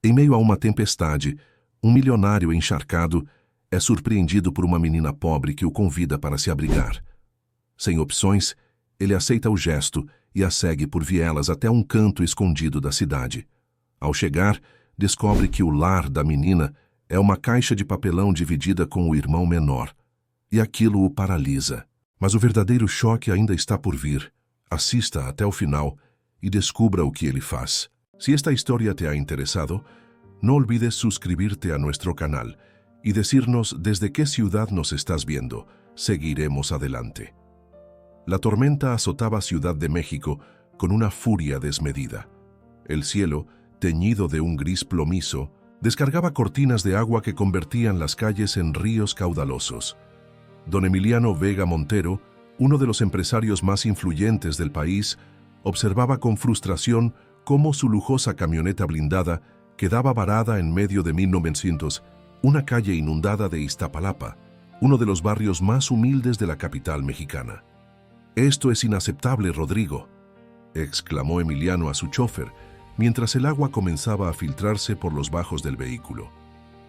Em meio a uma tempestade, um milionário encharcado é surpreendido por uma menina pobre que o convida para se abrigar. Sem opções, ele aceita o gesto e a segue por vielas até um canto escondido da cidade. Ao chegar, descobre que o lar da menina é uma caixa de papelão dividida com o irmão menor, e aquilo o paralisa. Mas o verdadeiro choque ainda está por vir. Assista até o final y descubra o que ele faz. Si esta historia te ha interesado, no olvides suscribirte a nuestro canal y decirnos desde qué ciudad nos estás viendo. Seguiremos adelante. La tormenta azotaba Ciudad de México con una furia desmedida. El cielo, teñido de un gris plomizo, descargaba cortinas de agua que convertían las calles en ríos caudalosos. Don Emiliano Vega Montero, uno de los empresarios más influyentes del país, observaba con frustración cómo su lujosa camioneta blindada quedaba varada en medio de 1900, una calle inundada de Iztapalapa, uno de los barrios más humildes de la capital mexicana. «Esto es inaceptable, Rodrigo», exclamó Emiliano a su chofer, mientras el agua comenzaba a filtrarse por los bajos del vehículo.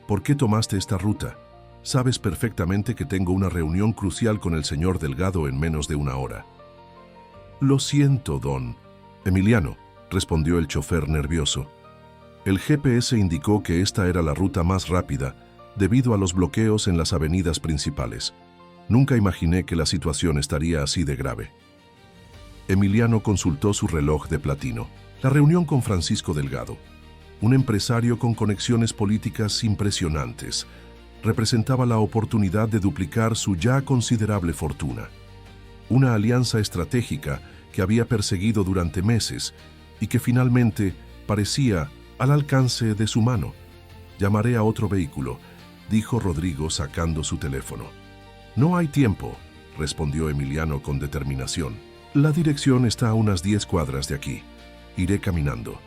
«¿Por qué tomaste esta ruta? Sabes perfectamente que tengo una reunión crucial con el señor Delgado en menos de una hora». «Lo siento, don Emiliano», respondió el chofer nervioso. El GPS indicó que esta era la ruta más rápida debido a los bloqueos en las avenidas principales. Nunca imaginé que la situación estaría así de grave. Emiliano consultó su reloj de platino. La reunión con Francisco Delgado, un empresario con conexiones políticas impresionantes, representaba la oportunidad de duplicar su ya considerable fortuna. Una alianza estratégica que había perseguido durante meses y que finalmente parecía al alcance de su mano. «Llamaré a otro vehículo», dijo Rodrigo sacando su teléfono. «No hay tiempo», respondió Emiliano con determinación. «La dirección está a unas 10 cuadras de aquí. Iré caminando».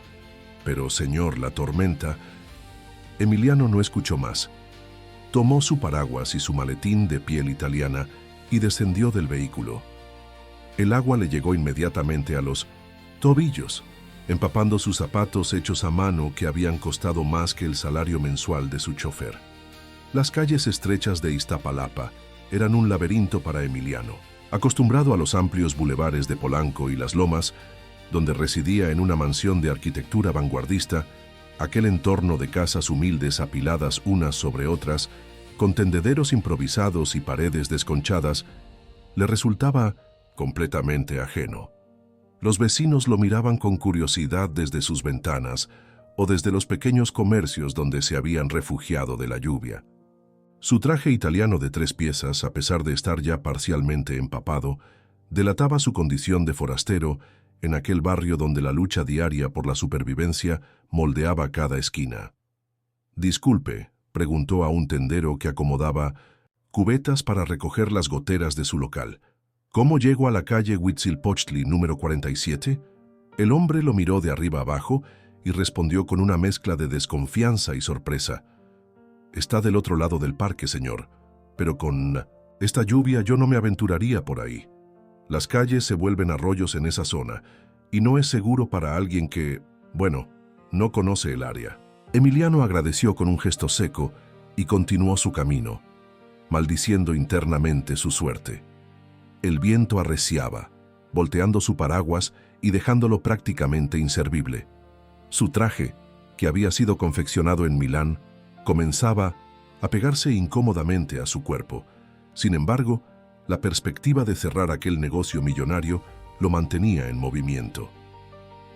«Pero, señor, la tormenta...» Emiliano no escuchó más. Tomó su paraguas y su maletín de piel italiana y descendió del vehículo. El agua le llegó inmediatamente a los tobillos, empapando sus zapatos hechos a mano que habían costado más que el salario mensual de su chofer. Las calles estrechas de Iztapalapa eran un laberinto para Emiliano. Acostumbrado a los amplios bulevares de Polanco y Las Lomas, donde residía en una mansión de arquitectura vanguardista, aquel entorno de casas humildes apiladas unas sobre otras, con tendederos improvisados y paredes desconchadas, le resultaba completamente ajeno. Los vecinos lo miraban con curiosidad desde sus ventanas o desde los pequeños comercios donde se habían refugiado de la lluvia. Su traje italiano de 3 piezas, a pesar de estar ya parcialmente empapado, delataba su condición de forastero en aquel barrio donde la lucha diaria por la supervivencia moldeaba cada esquina. «Disculpe», preguntó a un tendero que acomodaba cubetas para recoger las goteras de su local. «¿Cómo llego a la calle Huitzilopochtli número 47?» El hombre lo miró de arriba abajo y respondió con una mezcla de desconfianza y sorpresa. «Está del otro lado del parque, señor, pero con esta lluvia yo no me aventuraría por ahí. Las calles se vuelven arroyos en esa zona y no es seguro para alguien que, bueno, no conoce el área». Emiliano agradeció con un gesto seco y continuó su camino, maldiciendo internamente su suerte. El viento arreciaba, volteando su paraguas y dejándolo prácticamente inservible. Su traje, que había sido confeccionado en Milán, comenzaba a pegarse incómodamente a su cuerpo. Sin embargo, la perspectiva de cerrar aquel negocio millonario lo mantenía en movimiento.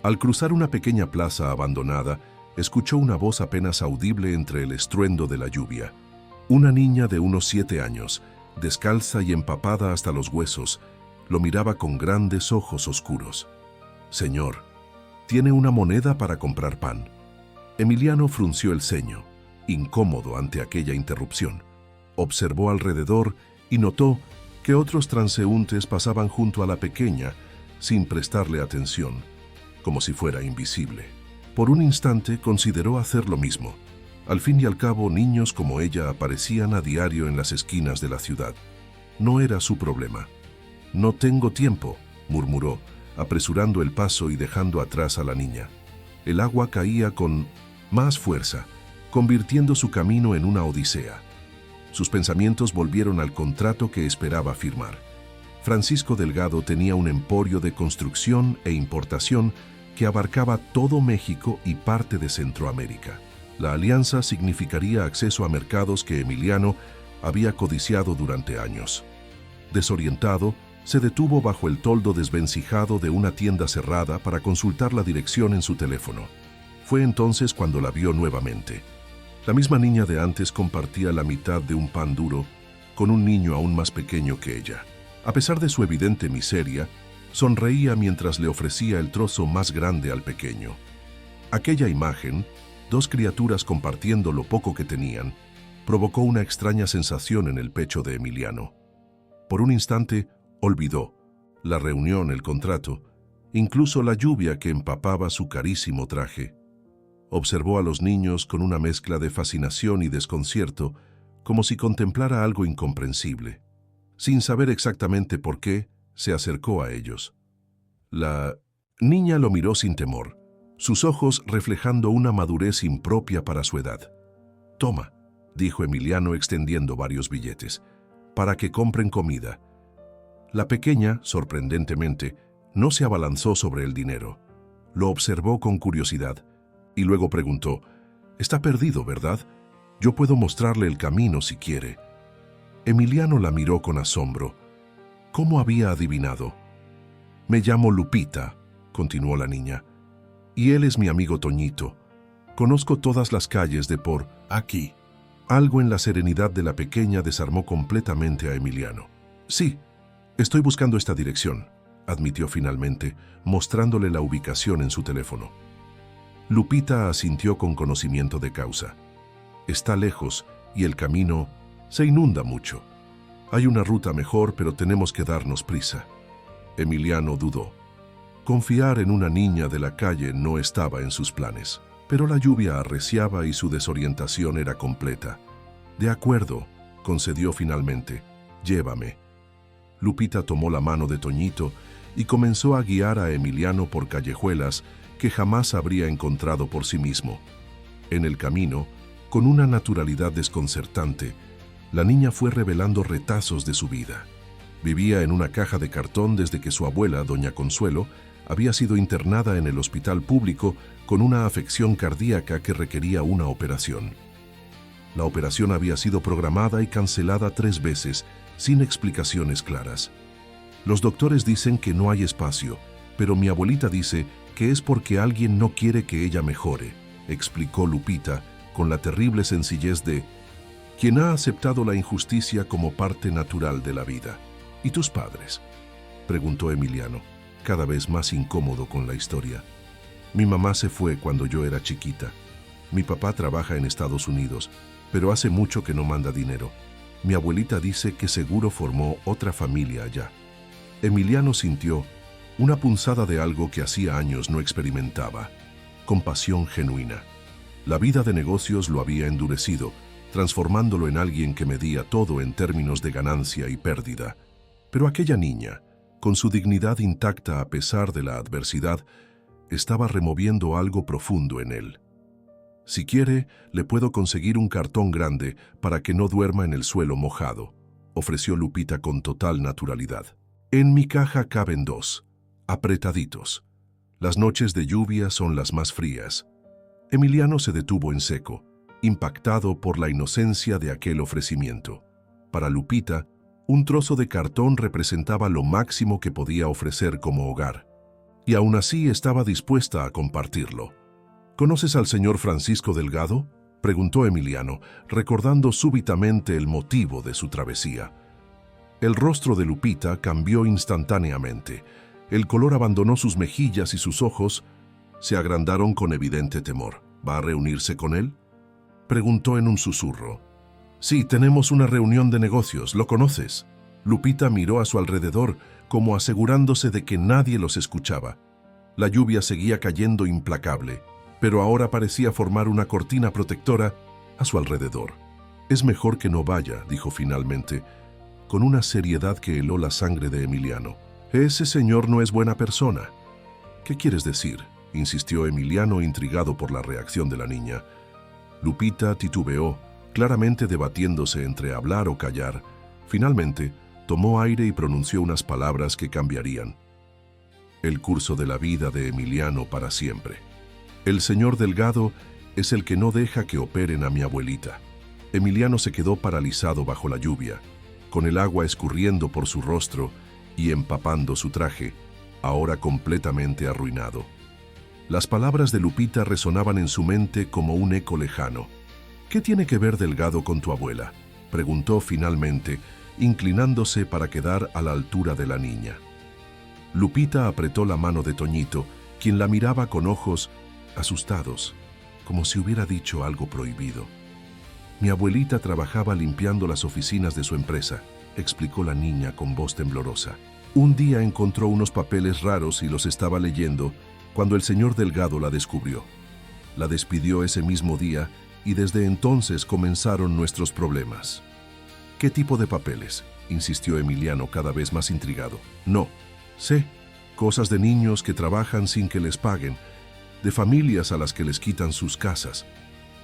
Al cruzar una pequeña plaza abandonada, escuchó una voz apenas audible entre el estruendo de la lluvia. Una niña de unos 7 años, descalza y empapada hasta los huesos, lo miraba con grandes ojos oscuros. «Señor, ¿tiene una moneda para comprar pan?» Emiliano frunció el ceño, incómodo ante aquella interrupción. Observó alrededor y notó que otros transeúntes pasaban junto a la pequeña sin prestarle atención, como si fuera invisible. Por un instante consideró hacer lo mismo. Al fin y al cabo, niños como ella aparecían a diario en las esquinas de la ciudad. No era su problema. «No tengo tiempo», murmuró, apresurando el paso y dejando atrás a la niña. El agua caía con más fuerza, convirtiendo su camino en una odisea. Sus pensamientos volvieron al contrato que esperaba firmar. Francisco Delgado tenía un emporio de construcción e importación que abarcaba todo México y parte de Centroamérica. La alianza significaría acceso a mercados que Emiliano había codiciado durante años. Desorientado, se detuvo bajo el toldo desvencijado de una tienda cerrada para consultar la dirección en su teléfono. Fue entonces cuando la vio nuevamente. La misma niña de antes compartía la mitad de un pan duro con un niño aún más pequeño que ella. A pesar de su evidente miseria, sonreía mientras le ofrecía el trozo más grande al pequeño. Aquella imagen, dos criaturas compartiendo lo poco que tenían, provocó una extraña sensación en el pecho de Emiliano. Por un instante, olvidó la reunión, el contrato, incluso la lluvia que empapaba su carísimo traje. Observó a los niños con una mezcla de fascinación y desconcierto, como si contemplara algo incomprensible. Sin saber exactamente por qué, se acercó a ellos. La niña lo miró sin temor, sus ojos reflejando una madurez impropia para su edad. «Toma», dijo Emiliano extendiendo varios billetes, «para que compren comida». La pequeña, sorprendentemente, no se abalanzó sobre el dinero. Lo observó con curiosidad y luego preguntó, «Está perdido, ¿verdad? Yo puedo mostrarle el camino si quiere». Emiliano la miró con asombro. ¿Cómo había adivinado? «Me llamo Lupita», continuó la niña, «y él es mi amigo Toñito. Conozco todas las calles de por aquí». Algo en la serenidad de la pequeña desarmó completamente a Emiliano. «Sí, estoy buscando esta dirección», admitió finalmente, mostrándole la ubicación en su teléfono. Lupita asintió con conocimiento de causa. «Está lejos y el camino se inunda mucho. Hay una ruta mejor, pero tenemos que darnos prisa». Emiliano dudó. Confiar en una niña de la calle no estaba en sus planes, pero la lluvia arreciaba y su desorientación era completa. «De acuerdo», concedió finalmente, «llévame». Lupita tomó la mano de Toñito y comenzó a guiar a Emiliano por callejuelas que jamás habría encontrado por sí mismo. En el camino, con una naturalidad desconcertante, la niña fue revelando retazos de su vida. Vivía en una caja de cartón desde que su abuela, doña Consuelo, había sido internada en el hospital público con una afección cardíaca que requería una operación. La operación había sido programada y cancelada 3 veces, sin explicaciones claras. Los doctores dicen que no hay espacio, pero mi abuelita dice que es porque alguien no quiere que ella mejore, explicó Lupita con la terrible sencillez de quien ha aceptado la injusticia como parte natural de la vida. ¿Y tus padres?, preguntó Emiliano, cada vez más incómodo con la historia. «Mi mamá se fue cuando yo era chiquita. Mi papá trabaja en Estados Unidos, pero hace mucho que no manda dinero. Mi abuelita dice que seguro formó otra familia allá». Emiliano sintió una punzada de algo que hacía años no experimentaba: compasión genuina. La vida de negocios lo había endurecido, transformándolo en alguien que medía todo en términos de ganancia y pérdida. Pero aquella niña, con su dignidad intacta a pesar de la adversidad, estaba removiendo algo profundo en él. «Si quiere, le puedo conseguir un cartón grande para que no duerma en el suelo mojado», ofreció Lupita con total naturalidad. «En mi caja caben 2, apretaditos. Las noches de lluvia son las más frías». Emiliano se detuvo en seco, impactado por la inocencia de aquel ofrecimiento. Para Lupita, un trozo de cartón representaba lo máximo que podía ofrecer como hogar, y aún así estaba dispuesta a compartirlo. «¿Conoces al señor Francisco Delgado?», preguntó Emiliano, recordando súbitamente el motivo de su travesía. El rostro de Lupita cambió instantáneamente. El color abandonó sus mejillas y sus ojos se agrandaron con evidente temor. «¿Va a reunirse con él?», preguntó en un susurro. «Sí, tenemos una reunión de negocios, ¿lo conoces?». Lupita miró a su alrededor, como asegurándose de que nadie los escuchaba. La lluvia seguía cayendo implacable, pero ahora parecía formar una cortina protectora a su alrededor. «Es mejor que no vaya», dijo finalmente, con una seriedad que heló la sangre de Emiliano. «Ese señor no es buena persona». «¿Qué quieres decir?», insistió Emiliano, intrigado por la reacción de la niña. Lupita titubeó, claramente debatiéndose entre hablar o callar. Finalmente, tomó aire y pronunció unas palabras que cambiarían el curso de la vida de Emiliano para siempre. El señor Delgado es el que no deja que operen a mi abuelita. Emiliano se quedó paralizado bajo la lluvia, con el agua escurriendo por su rostro y empapando su traje, ahora completamente arruinado. Las palabras de Lupita resonaban en su mente como un eco lejano. ¿Qué tiene que ver Delgado con tu abuela?, preguntó finalmente, inclinándose para quedar a la altura de la niña. Lupita apretó la mano de Toñito, quien la miraba con ojos asustados, como si hubiera dicho algo prohibido. Mi abuelita trabajaba limpiando las oficinas de su empresa, explicó la niña con voz temblorosa. Un día encontró unos papeles raros y los estaba leyendo cuando el señor Delgado la descubrió. La despidió ese mismo día y desde entonces comenzaron nuestros problemas. ¿Qué tipo de papeles?, insistió Emiliano, cada vez más intrigado. No, sé, cosas de niños que trabajan sin que les paguen, de familias a las que les quitan sus casas.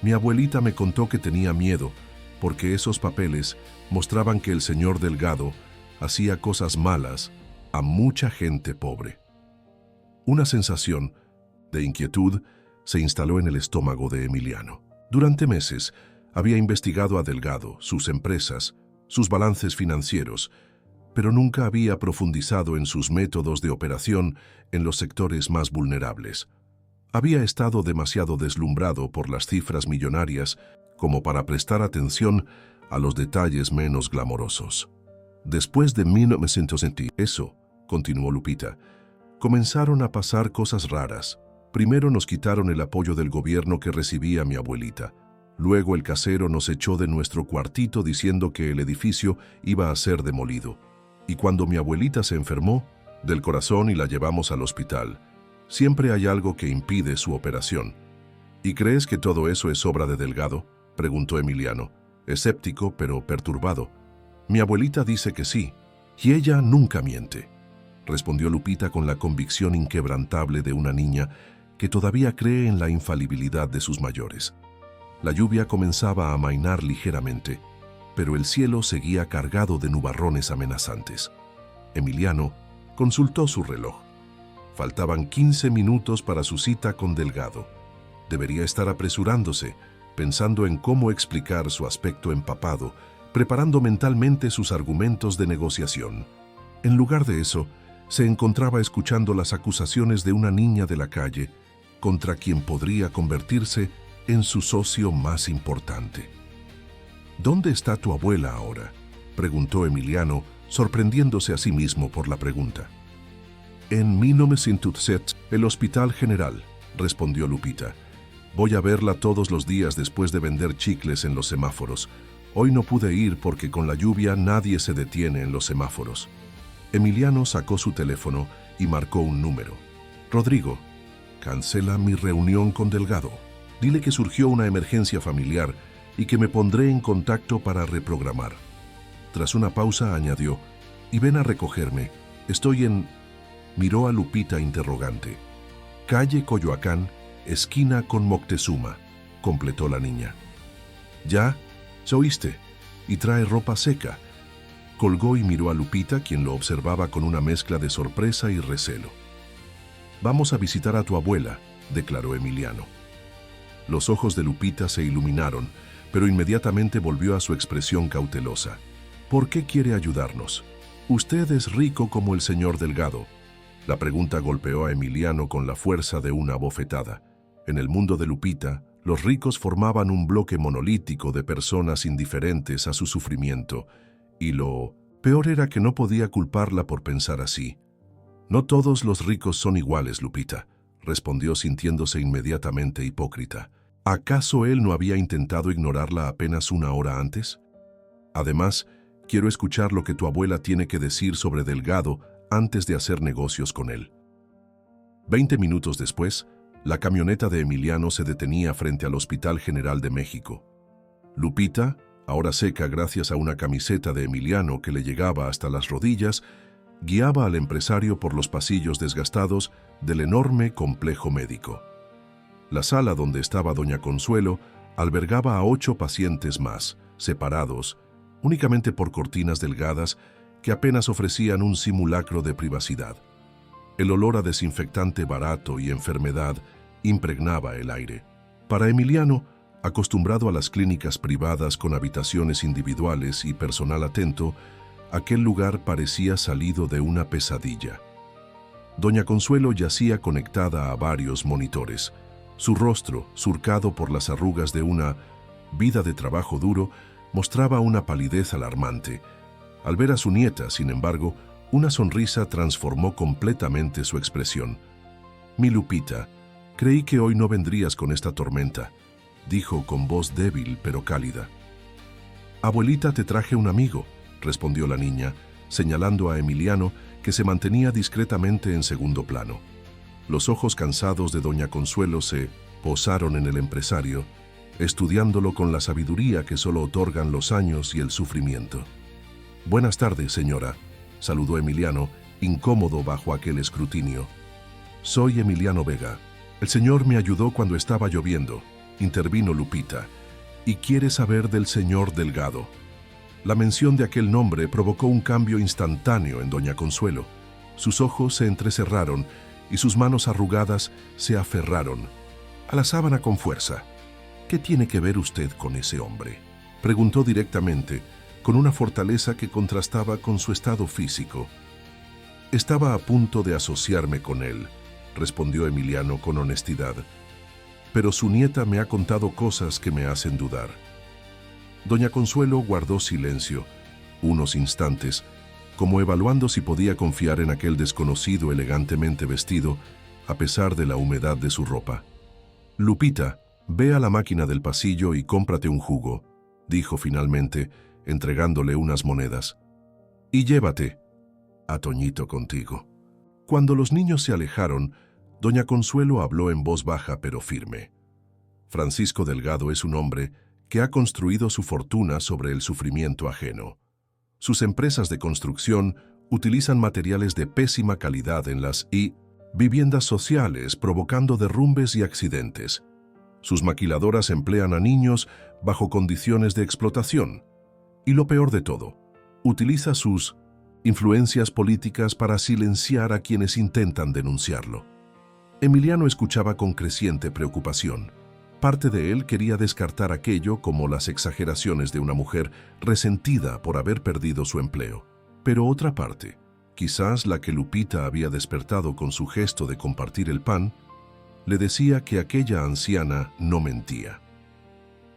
Mi abuelita me contó que tenía miedo, porque esos papeles mostraban que el señor Delgado hacía cosas malas a mucha gente pobre. Una sensación de inquietud se instaló en el estómago de Emiliano. Durante meses había investigado a Delgado, sus empresas, sus balances financieros, pero nunca había profundizado en sus métodos de operación en los sectores más vulnerables. Había estado demasiado deslumbrado por las cifras millonarias como para prestar atención a los detalles menos glamorosos. Después de 1970, eso, continuó Lupita, comenzaron a pasar cosas raras. Primero nos quitaron el apoyo del gobierno que recibía mi abuelita. Luego el casero nos echó de nuestro cuartito diciendo que el edificio iba a ser demolido. Y cuando mi abuelita se enfermó del corazón y la llevamos al hospital, siempre hay algo que impide su operación. ¿Y crees que todo eso es obra de Delgado?, preguntó Emiliano, escéptico pero perturbado. Mi abuelita dice que sí, y ella nunca miente, respondió Lupita con la convicción inquebrantable de una niña que todavía cree en la infalibilidad de sus mayores. La lluvia comenzaba a amainar ligeramente, pero el cielo seguía cargado de nubarrones amenazantes. Emiliano consultó su reloj. Faltaban 15 minutos para su cita con Delgado. Debería estar apresurándose, pensando en cómo explicar su aspecto empapado, preparando mentalmente sus argumentos de negociación. En lugar de eso, se encontraba escuchando las acusaciones de una niña de la calle, contra quien podría convertirse en su socio más importante. ¿Dónde está tu abuela ahora?, preguntó Emiliano, sorprendiéndose a sí mismo por la pregunta. En 1907, el Hospital General, respondió Lupita. Voy a verla todos los días después de vender chicles en los semáforos. Hoy no pude ir porque con la lluvia nadie se detiene en los semáforos. Emiliano sacó su teléfono y marcó un número. Rodrigo, cancela mi reunión con Delgado. Dile que surgió una emergencia familiar y que me pondré en contacto para reprogramar. Tras una pausa añadió, y ven a recogerme. Estoy en... Miró a Lupita interrogante. Calle Coyoacán, esquina con Moctezuma, completó la niña. Ya, ¿se oíste? Y trae ropa seca. Colgó y miró a Lupita, quien lo observaba con una mezcla de sorpresa y recelo. Vamos a visitar a tu abuela, declaró Emiliano. Los ojos de Lupita se iluminaron, pero inmediatamente volvió a su expresión cautelosa. ¿Por qué quiere ayudarnos? Usted es rico como el señor Delgado. La pregunta golpeó a Emiliano con la fuerza de una bofetada. En el mundo de Lupita, los ricos formaban un bloque monolítico de personas indiferentes a su sufrimiento, y lo peor era que no podía culparla por pensar así. No todos los ricos son iguales, Lupita, respondió sintiéndose inmediatamente hipócrita. ¿Acaso él no había intentado ignorarla apenas una hora antes? Además, quiero escuchar lo que tu abuela tiene que decir sobre Delgado antes de hacer negocios con él. 20 minutos después, la camioneta de Emiliano se detenía frente al Hospital General de México. Lupita, ahora seca gracias a una camiseta de Emiliano que le llegaba hasta las rodillas, guiaba al empresario por los pasillos desgastados del enorme complejo médico. La sala donde estaba doña Consuelo albergaba a 8 pacientes más, separados, únicamente por cortinas delgadas que apenas ofrecían un simulacro de privacidad. El olor a desinfectante barato y enfermedad impregnaba el aire. Para Emiliano, acostumbrado a las clínicas privadas con habitaciones individuales y personal atento, aquel lugar parecía salido de una pesadilla. Doña Consuelo yacía conectada a varios monitores. Su rostro, surcado por las arrugas de una vida de trabajo duro, mostraba una palidez alarmante. Al ver a su nieta, sin embargo, una sonrisa transformó completamente su expresión. «Mi Lupita, creí que hoy no vendrías con esta tormenta», dijo con voz débil pero cálida. «Abuelita, te traje un amigo», respondió la niña, señalando a Emiliano, que se mantenía discretamente en segundo plano. Los ojos cansados de doña Consuelo se posaron en el empresario, estudiándolo con la sabiduría que solo otorgan los años y el sufrimiento. «Buenas tardes, señora», saludó Emiliano, incómodo bajo aquel escrutinio. «Soy Emiliano Vega. El señor me ayudó cuando estaba lloviendo», intervino Lupita, «y quiere saber del señor Delgado». La mención de aquel nombre provocó un cambio instantáneo en doña Consuelo. Sus ojos se entrecerraron y sus manos arrugadas se aferraron a la sábana con fuerza. «¿Qué tiene que ver usted con ese hombre?», preguntó directamente, con una fortaleza que contrastaba con su estado físico. «Estaba a punto de asociarme con él», respondió Emiliano con honestidad. «Pero su nieta me ha contado cosas que me hacen dudar». Doña Consuelo guardó silencio unos instantes, como evaluando si podía confiar en aquel desconocido elegantemente vestido, a pesar de la humedad de su ropa. «Lupita, ve a la máquina del pasillo y cómprate un jugo», dijo finalmente, entregándole unas monedas. «Y llévate a Toñito contigo». Cuando los niños se alejaron, doña Consuelo habló en voz baja pero firme. «Francisco Delgado es un hombre que ha construido su fortuna sobre el sufrimiento ajeno. Sus empresas de construcción utilizan materiales de pésima calidad en las viviendas sociales, provocando derrumbes y accidentes. Sus maquiladoras emplean a niños bajo condiciones de explotación. Y lo peor de todo, utiliza sus influencias políticas para silenciar a quienes intentan denunciarlo». Emiliano escuchaba con creciente preocupación. Parte de él quería descartar aquello como las exageraciones de una mujer resentida por haber perdido su empleo. Pero otra parte, quizás la que Lupita había despertado con su gesto de compartir el pan, le decía que aquella anciana no mentía.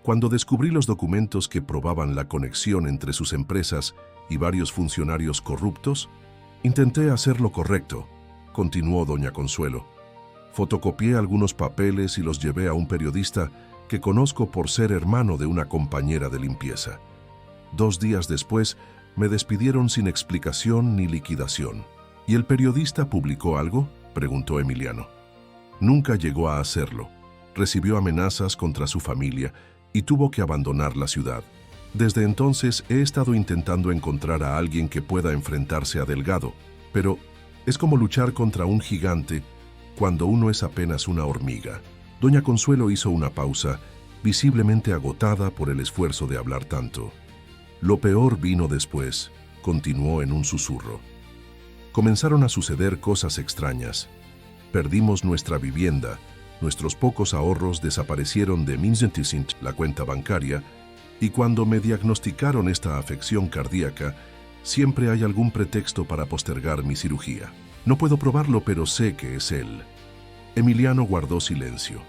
Cuando descubrí los documentos que probaban la conexión entre sus empresas y varios funcionarios corruptos, intenté hacer lo correcto, continuó doña Consuelo. Fotocopié algunos papeles y los llevé a un periodista que conozco por ser hermano de una compañera de limpieza. 2 días después, me despidieron sin explicación ni liquidación. ¿Y el periodista publicó algo?, preguntó Emiliano. Nunca llegó a hacerlo. Recibió amenazas contra su familia y tuvo que abandonar la ciudad. Desde entonces he estado intentando encontrar a alguien que pueda enfrentarse a Delgado, pero es como luchar contra un gigante cuando uno es apenas una hormiga. Doña Consuelo hizo una pausa, visiblemente agotada por el esfuerzo de hablar tanto. Lo peor vino después, continuó en un susurro. Comenzaron a suceder cosas extrañas. Perdimos nuestra vivienda, nuestros pocos ahorros desaparecieron de la cuenta bancaria, y cuando me diagnosticaron esta afección cardíaca, siempre hay algún pretexto para postergar mi cirugía. No puedo probarlo, pero sé que es él. Emiliano guardó silencio,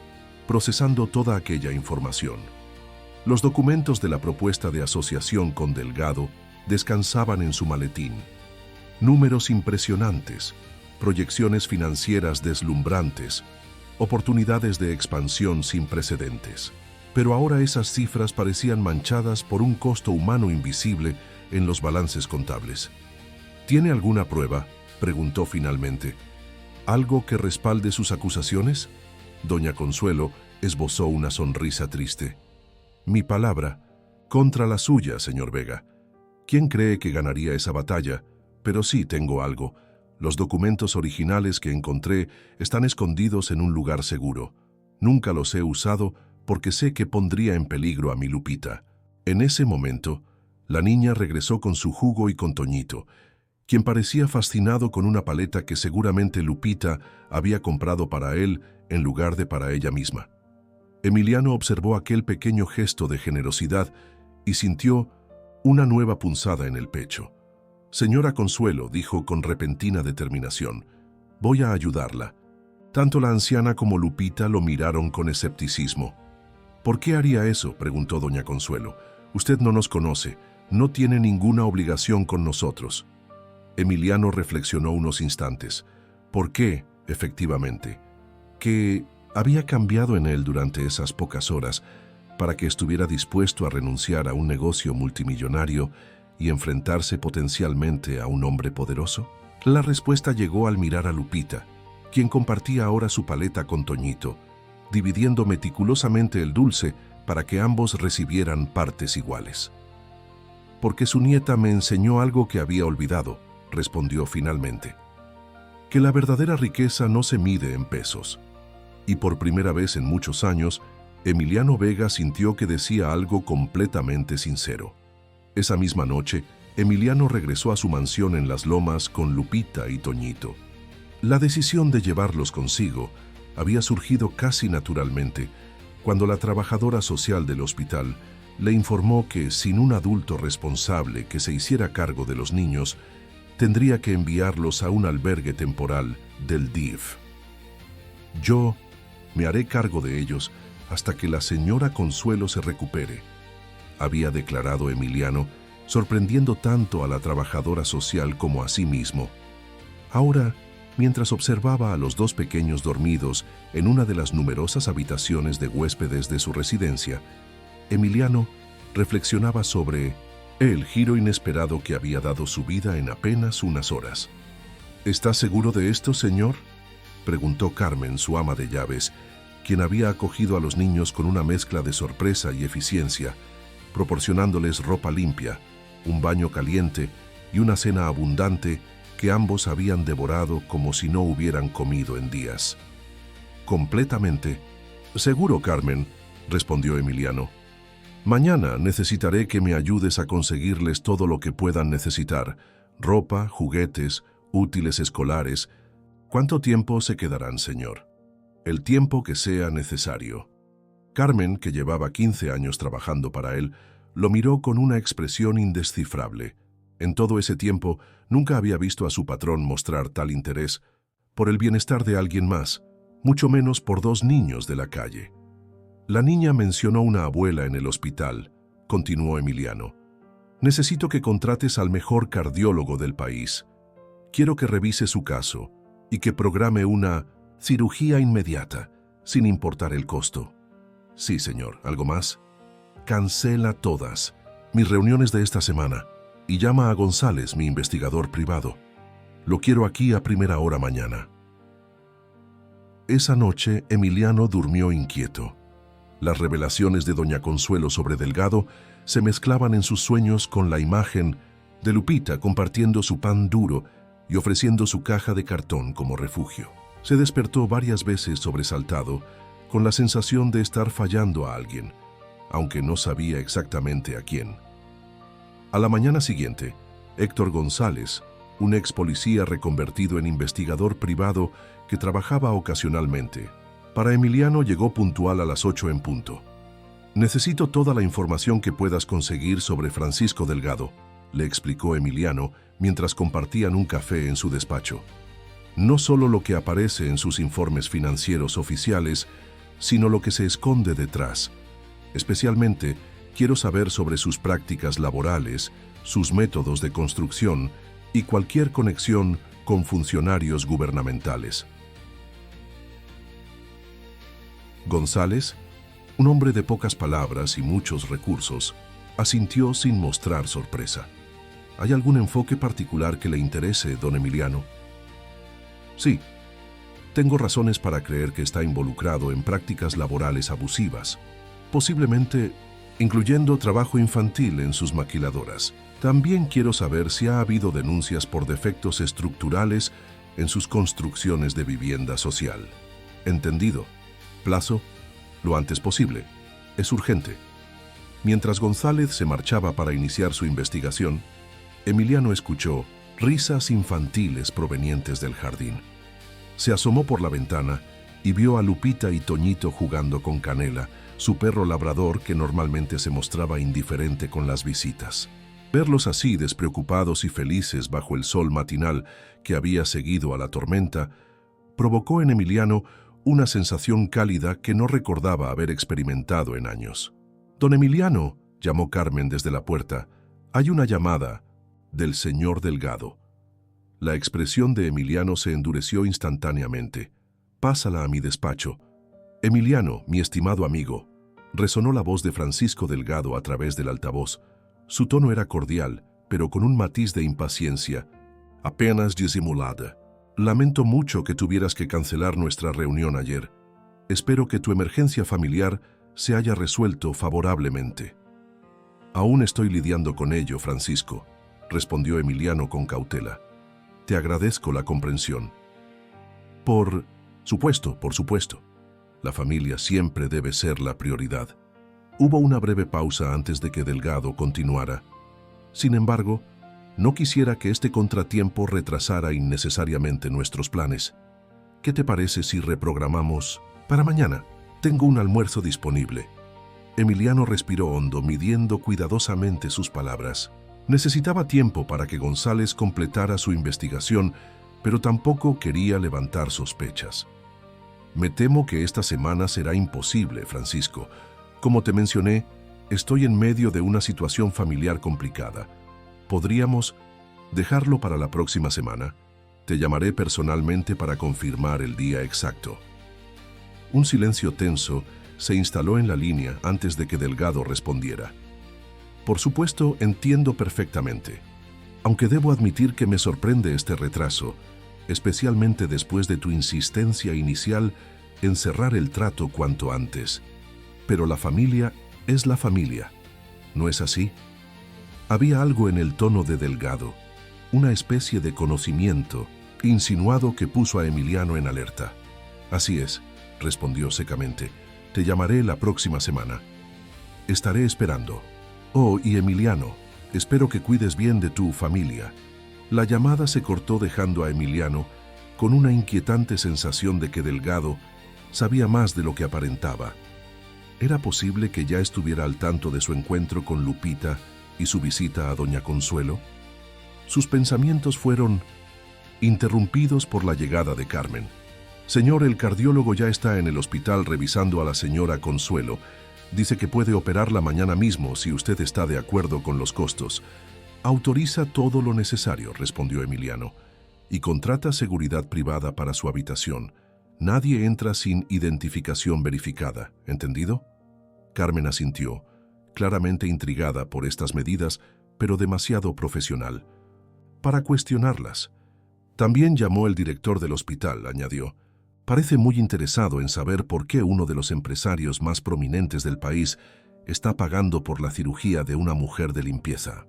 procesando toda aquella información. Los documentos de la propuesta de asociación con Delgado descansaban en su maletín. Números impresionantes, proyecciones financieras deslumbrantes, oportunidades de expansión sin precedentes. Pero ahora esas cifras parecían manchadas por un costo humano invisible en los balances contables. ¿Tiene alguna prueba?, preguntó finalmente. ¿Algo que respalde sus acusaciones? Doña Consuelo esbozó una sonrisa triste. Mi palabra, contra la suya, señor Vega. ¿Quién cree que ganaría esa batalla?, pero sí tengo algo. Los documentos originales que encontré están escondidos en un lugar seguro. Nunca los he usado porque sé que pondría en peligro a mi Lupita. En ese momento, la niña regresó con su jugo y con Toñito, quien parecía fascinado con una paleta que seguramente Lupita había comprado para él en lugar de para ella misma. Emiliano observó aquel pequeño gesto de generosidad y sintió una nueva punzada en el pecho. «Señora Consuelo», dijo con repentina determinación, «voy a ayudarla». Tanto la anciana como Lupita lo miraron con escepticismo. «¿Por qué haría eso?», preguntó doña Consuelo. «Usted no nos conoce, no tiene ninguna obligación con nosotros». Emiliano reflexionó unos instantes. ¿Por qué, efectivamente? ¿Qué había cambiado en él durante esas pocas horas para que estuviera dispuesto a renunciar a un negocio multimillonario y enfrentarse potencialmente a un hombre poderoso? La respuesta llegó al mirar a Lupita, quien compartía ahora su paleta con Toñito, dividiendo meticulosamente el dulce para que ambos recibieran partes iguales. «Porque su nieta me enseñó algo que había olvidado», respondió finalmente. «Que la verdadera riqueza no se mide en pesos». Y por primera vez en muchos años, Emiliano Vega sintió que decía algo completamente sincero. Esa misma noche, Emiliano regresó a su mansión en Las Lomas con Lupita y Toñito. La decisión de llevarlos consigo había surgido casi naturalmente cuando la trabajadora social del hospital le informó que sin un adulto responsable que se hiciera cargo de los niños, tendría que enviarlos a un albergue temporal del DIF. «Yo me haré cargo de ellos hasta que la señora Consuelo se recupere», había declarado Emiliano, sorprendiendo tanto a la trabajadora social como a sí mismo. Ahora, mientras observaba a los dos pequeños dormidos en una de las numerosas habitaciones de huéspedes de su residencia, Emiliano reflexionaba sobre el giro inesperado que había dado su vida en apenas unas horas. «¿Está seguro de esto, señor?», preguntó Carmen, su ama de llaves, quien había acogido a los niños con una mezcla de sorpresa y eficiencia, proporcionándoles ropa limpia, un baño caliente y una cena abundante que ambos habían devorado como si no hubieran comido en días. «Completamente. Seguro, Carmen», respondió Emiliano. «Mañana necesitaré que me ayudes a conseguirles todo lo que puedan necesitar: ropa, juguetes, útiles escolares. ¿Cuánto tiempo se quedarán, señor?» «El tiempo que sea necesario». Carmen, que llevaba 15 años trabajando para él, lo miró con una expresión indescifrable. En todo ese tiempo nunca había visto a su patrón mostrar tal interés por el bienestar de alguien más, mucho menos por dos niños de la calle. «La niña mencionó una abuela en el hospital», continuó Emiliano. «Necesito que contrates al mejor cardiólogo del país. Quiero que revise su caso y que programe una cirugía inmediata, sin importar el costo». «Sí, señor. ¿Algo más?» «Cancela todas mis reuniones de esta semana y llama a González, mi investigador privado. Lo quiero aquí a primera hora mañana». Esa noche, Emiliano durmió inquieto. Las revelaciones de doña Consuelo sobre Delgado se mezclaban en sus sueños con la imagen de Lupita compartiendo su pan duro y ofreciendo su caja de cartón como refugio. Se despertó varias veces sobresaltado, con la sensación de estar fallando a alguien, aunque no sabía exactamente a quién. A la mañana siguiente, Héctor González, un ex policía reconvertido en investigador privado que trabajaba ocasionalmente, para Emiliano llegó puntual a las 8 en punto. «Necesito toda la información que puedas conseguir sobre Francisco Delgado», le explicó Emiliano mientras compartían un café en su despacho. «No solo lo que aparece en sus informes financieros oficiales, sino lo que se esconde detrás. Especialmente, quiero saber sobre sus prácticas laborales, sus métodos de construcción y cualquier conexión con funcionarios gubernamentales». González, un hombre de pocas palabras y muchos recursos, asintió sin mostrar sorpresa. «¿Hay algún enfoque particular que le interese, don Emiliano?» «Sí. Tengo razones para creer que está involucrado en prácticas laborales abusivas, posiblemente incluyendo trabajo infantil en sus maquiladoras. También quiero saber si ha habido denuncias por defectos estructurales en sus construcciones de vivienda social. Entendido. Plazo: lo antes posible. Es urgente. Mientras González se marchaba para iniciar su investigación, Emiliano escuchó risas infantiles provenientes del jardín. Se asomó por la ventana y vio a Lupita y Toñito jugando con Canela, su perro labrador que normalmente se mostraba indiferente con las visitas. Verlos así, despreocupados y felices bajo el sol matinal que había seguido a la tormenta, provocó en Emiliano una sensación cálida que no recordaba haber experimentado en años. «Don Emiliano», llamó Carmen desde la puerta, «hay una llamada del señor Delgado». La expresión de Emiliano se endureció instantáneamente. «Pásala a mi despacho». «Emiliano, mi estimado amigo», resonó la voz de Francisco Delgado a través del altavoz. Su tono era cordial, pero con un matiz de impaciencia, apenas disimulada. «Lamento mucho que tuvieras que cancelar nuestra reunión ayer. Espero que tu emergencia familiar se haya resuelto favorablemente». «Aún estoy lidiando con ello, Francisco», respondió Emiliano con cautela. «Te agradezco la comprensión». Por supuesto. La familia siempre debe ser la prioridad». Hubo una breve pausa antes de que Delgado continuara. «Sin embargo, no quisiera que este contratiempo retrasara innecesariamente nuestros planes. ¿Qué te parece si reprogramamos para mañana? Tengo un almuerzo disponible». Emiliano respiró hondo, midiendo cuidadosamente sus palabras. Necesitaba tiempo para que González completara su investigación, pero tampoco quería levantar sospechas. «Me temo que esta semana será imposible, Francisco. Como te mencioné, estoy en medio de una situación familiar complicada. ¿Podríamos dejarlo para la próxima semana? Te llamaré personalmente para confirmar el día exacto». Un silencio tenso se instaló en la línea antes de que Delgado respondiera. «Por supuesto, entiendo perfectamente. Aunque debo admitir que me sorprende este retraso, especialmente después de tu insistencia inicial en cerrar el trato cuanto antes. Pero la familia es la familia, ¿no es así?». Había algo en el tono de Delgado, una especie de conocimiento insinuado que puso a Emiliano en alerta. «Así es», respondió secamente. «Te llamaré la próxima semana. Estaré esperando. Oh, y Emiliano, espero que cuides bien de tu familia». La llamada se cortó dejando a Emiliano con una inquietante sensación de que Delgado sabía más de lo que aparentaba. ¿Era posible que ya estuviera al tanto de su encuentro con Lupita y su visita a doña Consuelo? Sus pensamientos fueron interrumpidos por la llegada de Carmen. «Señor, el cardiólogo ya está en el hospital revisando a la señora Consuelo. Dice que puede operarla mañana mismo si usted está de acuerdo con los costos». «Autoriza todo lo necesario», respondió Emiliano, «y contrata seguridad privada para su habitación. Nadie entra sin identificación verificada, ¿entendido?». Carmen asintió, claramente intrigada por estas medidas, pero demasiado profesional para cuestionarlas. «También llamó el director del hospital», añadió. «Parece muy interesado en saber por qué uno de los empresarios más prominentes del país está pagando por la cirugía de una mujer de limpieza.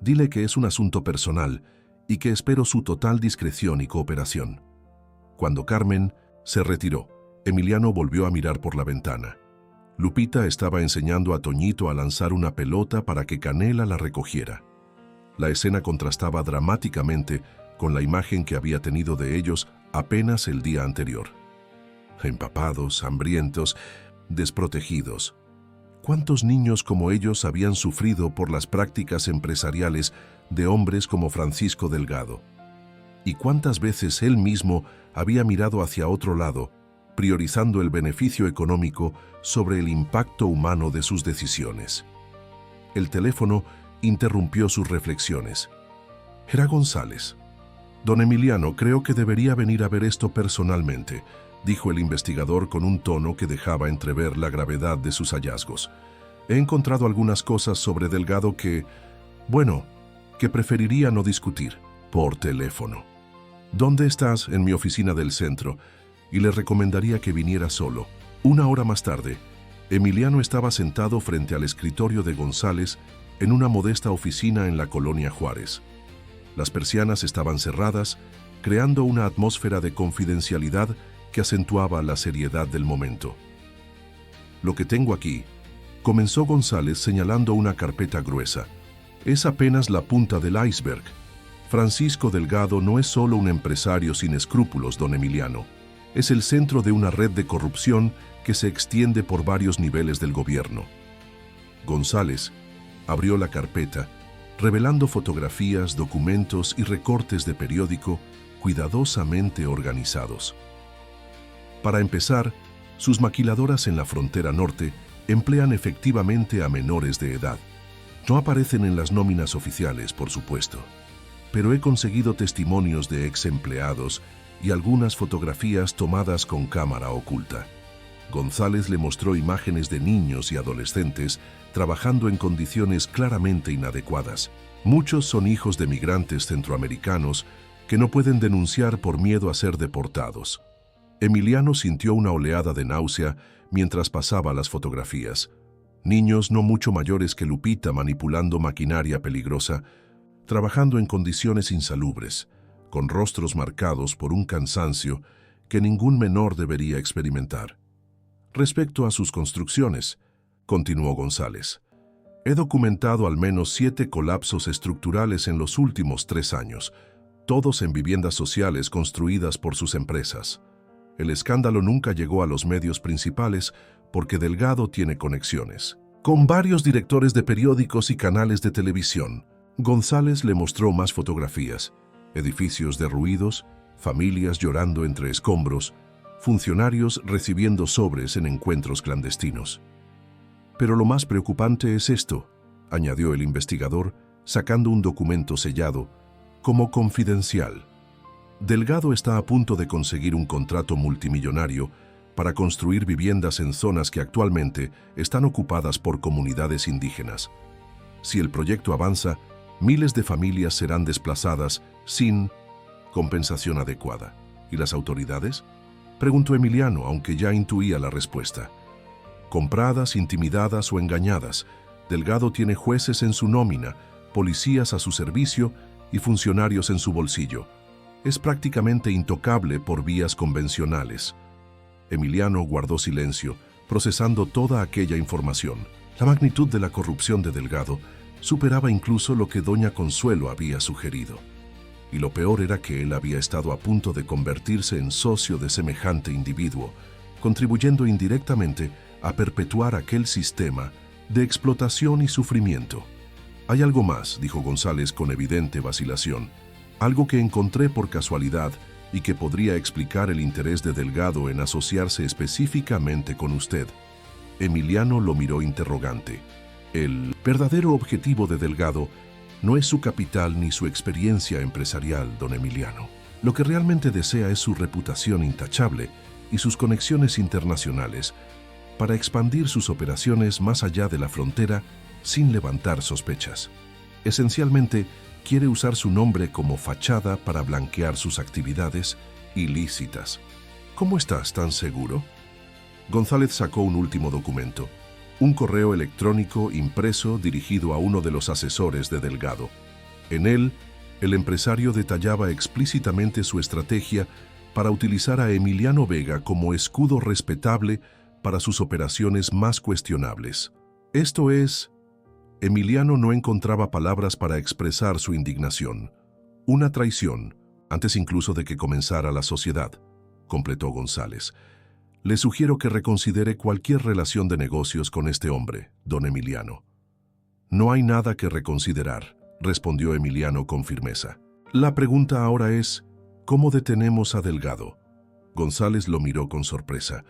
Dile que es un asunto personal y que espero su total discreción y cooperación». Cuando Carmen se retiró, Emiliano volvió a mirar por la ventana. Lupita estaba enseñando a Toñito a lanzar una pelota para que Canela la recogiera. La escena contrastaba dramáticamente con la imagen que había tenido de ellos apenas el día anterior. Empapados, hambrientos, desprotegidos. ¿Cuántos niños como ellos habían sufrido por las prácticas empresariales de hombres como Francisco Delgado? ¿Y cuántas veces él mismo había mirado hacia otro lado, priorizando el beneficio económico sobre el impacto humano de sus decisiones? El teléfono interrumpió sus reflexiones. Era González. «Don Emiliano, creo que debería venir a ver esto personalmente», dijo el investigador con un tono que dejaba entrever la gravedad de sus hallazgos. «He encontrado algunas cosas sobre Delgado que preferiría no discutir por teléfono. ¿Dónde estás? En mi oficina del centro, y le recomendaría que viniera solo». Una hora más tarde, Emiliano estaba sentado frente al escritorio de González en una modesta oficina en la colonia Juárez. Las persianas estaban cerradas, creando una atmósfera de confidencialidad que acentuaba la seriedad del momento. «Lo que tengo aquí», comenzó González señalando una carpeta gruesa, «es apenas la punta del iceberg. Francisco Delgado no es solo un empresario sin escrúpulos, don Emiliano. Es el centro de una red de corrupción que se extiende por varios niveles del gobierno». González abrió la carpeta, revelando fotografías, documentos y recortes de periódico cuidadosamente organizados. Para empezar, sus maquiladoras en la frontera norte emplean efectivamente a menores de edad. No aparecen en las nóminas oficiales, por supuesto, pero he conseguido testimonios de ex empleados y algunas fotografías tomadas con cámara oculta. González le mostró imágenes de niños y adolescentes trabajando en condiciones claramente inadecuadas. Muchos son hijos de migrantes centroamericanos que no pueden denunciar por miedo a ser deportados. Emiliano sintió una oleada de náusea mientras pasaba las fotografías. Niños no mucho mayores que Lupita manipulando maquinaria peligrosa, trabajando en condiciones insalubres, con rostros marcados por un cansancio que ningún menor debería experimentar. Respecto a sus construcciones, continuó González, he documentado al menos 7 colapsos estructurales en los últimos 3 años, todos en viviendas sociales construidas por sus empresas. El escándalo nunca llegó a los medios principales porque Delgado tiene conexiones con varios directores de periódicos y canales de televisión. González le mostró más fotografías, edificios derruidos, familias llorando entre escombros, funcionarios recibiendo sobres en encuentros clandestinos. Pero lo más preocupante es esto, añadió el investigador, sacando un documento sellado, como confidencial. Delgado está a punto de conseguir un contrato multimillonario para construir viviendas en zonas que actualmente están ocupadas por comunidades indígenas. Si el proyecto avanza, miles de familias serán desplazadas sin compensación adecuada. ¿Y las autoridades?, preguntó Emiliano, aunque ya intuía la respuesta. Compradas, intimidadas o engañadas, Delgado tiene jueces en su nómina, policías a su servicio y funcionarios en su bolsillo. Es prácticamente intocable por vías convencionales. Emiliano guardó silencio, procesando toda aquella información. La magnitud de la corrupción de Delgado superaba incluso lo que doña Consuelo había sugerido. Y lo peor era que él había estado a punto de convertirse en socio de semejante individuo, contribuyendo indirectamente a perpetuar aquel sistema de explotación y sufrimiento. «Hay algo más», dijo González con evidente vacilación, «algo que encontré por casualidad y que podría explicar el interés de Delgado en asociarse específicamente con usted». Emiliano lo miró interrogante. El verdadero objetivo de Delgado no es su capital ni su experiencia empresarial, don Emiliano. Lo que realmente desea es su reputación intachable y sus conexiones internacionales para expandir sus operaciones más allá de la frontera sin levantar sospechas. Esencialmente, quiere usar su nombre como fachada para blanquear sus actividades ilícitas. ¿Cómo estás tan seguro? González sacó un último documento. Un correo electrónico impreso dirigido a uno de los asesores de Delgado. En él, el empresario detallaba explícitamente su estrategia para utilizar a Emiliano Vega como escudo respetable para sus operaciones más cuestionables. Esto es, Emiliano no encontraba palabras para expresar su indignación. Una traición, antes incluso de que comenzara la sociedad, completó González. Le sugiero que reconsidere cualquier relación de negocios con este hombre, don Emiliano. No hay nada que reconsiderar, respondió Emiliano con firmeza. La pregunta ahora es, ¿cómo detenemos a Delgado? González lo miró con sorpresa.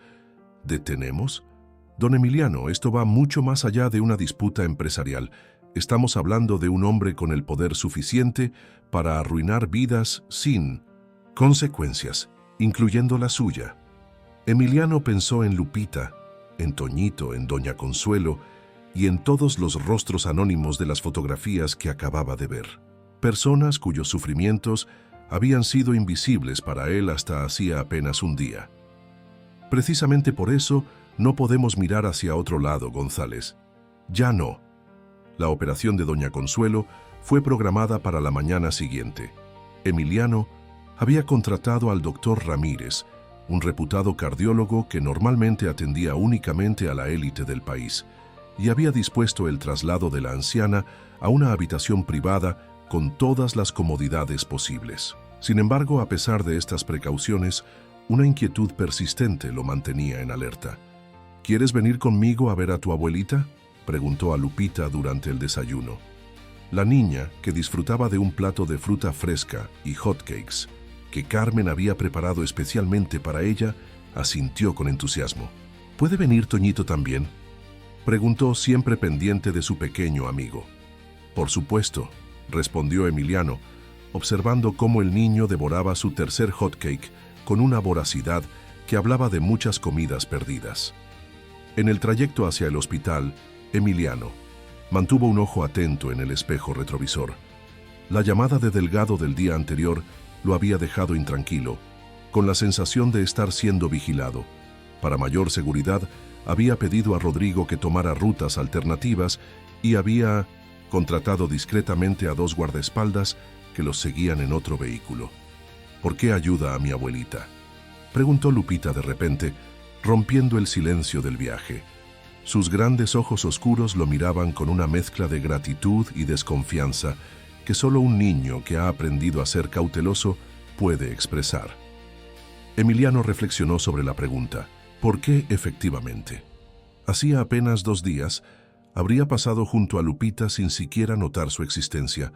¿Detenemos? Don Emiliano, esto va mucho más allá de una disputa empresarial. Estamos hablando de un hombre con el poder suficiente para arruinar vidas sin consecuencias, incluyendo la suya. Emiliano pensó en Lupita, en Toñito, en doña Consuelo y en todos los rostros anónimos de las fotografías que acababa de ver. Personas cuyos sufrimientos habían sido invisibles para él hasta hacía apenas un día. Precisamente por eso no podemos mirar hacia otro lado, González. Ya no. La operación de doña Consuelo fue programada para la mañana siguiente. Emiliano había contratado al doctor Ramírez, un reputado cardiólogo que normalmente atendía únicamente a la élite del país, y había dispuesto el traslado de la anciana a una habitación privada con todas las comodidades posibles. Sin embargo, a pesar de estas precauciones, una inquietud persistente lo mantenía en alerta. ¿Quieres venir conmigo a ver a tu abuelita?, preguntó a Lupita durante el desayuno. La niña, que disfrutaba de un plato de fruta fresca y hotcakes que Carmen había preparado especialmente para ella, asintió con entusiasmo. ¿Puede venir Toñito también?, preguntó, siempre pendiente de su pequeño amigo. Por supuesto, respondió Emiliano, observando cómo el niño devoraba su tercer hotcake con una voracidad que hablaba de muchas comidas perdidas. En el trayecto hacia el hospital, Emiliano mantuvo un ojo atento en el espejo retrovisor. La llamada de Delgado del día anterior lo había dejado intranquilo, con la sensación de estar siendo vigilado. Para mayor seguridad, había pedido a Rodrigo que tomara rutas alternativas y había contratado discretamente a 2 guardaespaldas que los seguían en otro vehículo. ¿Por qué ayuda a mi abuelita?, preguntó Lupita de repente, rompiendo el silencio del viaje. Sus grandes ojos oscuros lo miraban con una mezcla de gratitud y desconfianza que solo un niño que ha aprendido a ser cauteloso puede expresar. Emiliano reflexionó sobre la pregunta. ¿Por qué efectivamente? Hacía apenas 2 días, habría pasado junto a Lupita sin siquiera notar su existencia,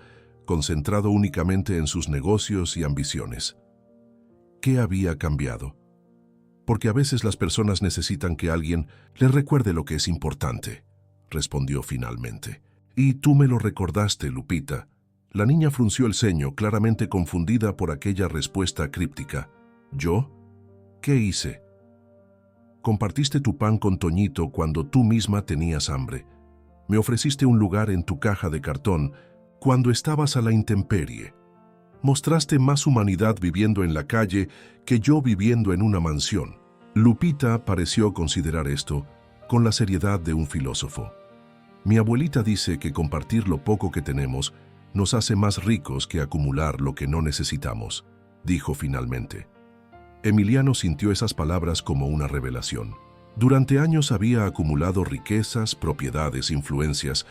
concentrado únicamente en sus negocios y ambiciones. ¿Qué había cambiado? Porque a veces las personas necesitan que alguien les recuerde lo que es importante, respondió finalmente. Y tú me lo recordaste, Lupita. La niña frunció el ceño, claramente confundida por aquella respuesta críptica. ¿Yo? ¿Qué hice? Compartiste tu pan con Toñito cuando tú misma tenías hambre. Me ofreciste un lugar en tu caja de cartón cuando estabas a la intemperie. Mostraste más humanidad viviendo en la calle que yo viviendo en una mansión. Lupita pareció considerar esto con la seriedad de un filósofo. Mi abuelita dice que compartir lo poco que tenemos nos hace más ricos que acumular lo que no necesitamos, dijo finalmente. Emiliano sintió esas palabras como una revelación. Durante años había acumulado riquezas, propiedades, influencias,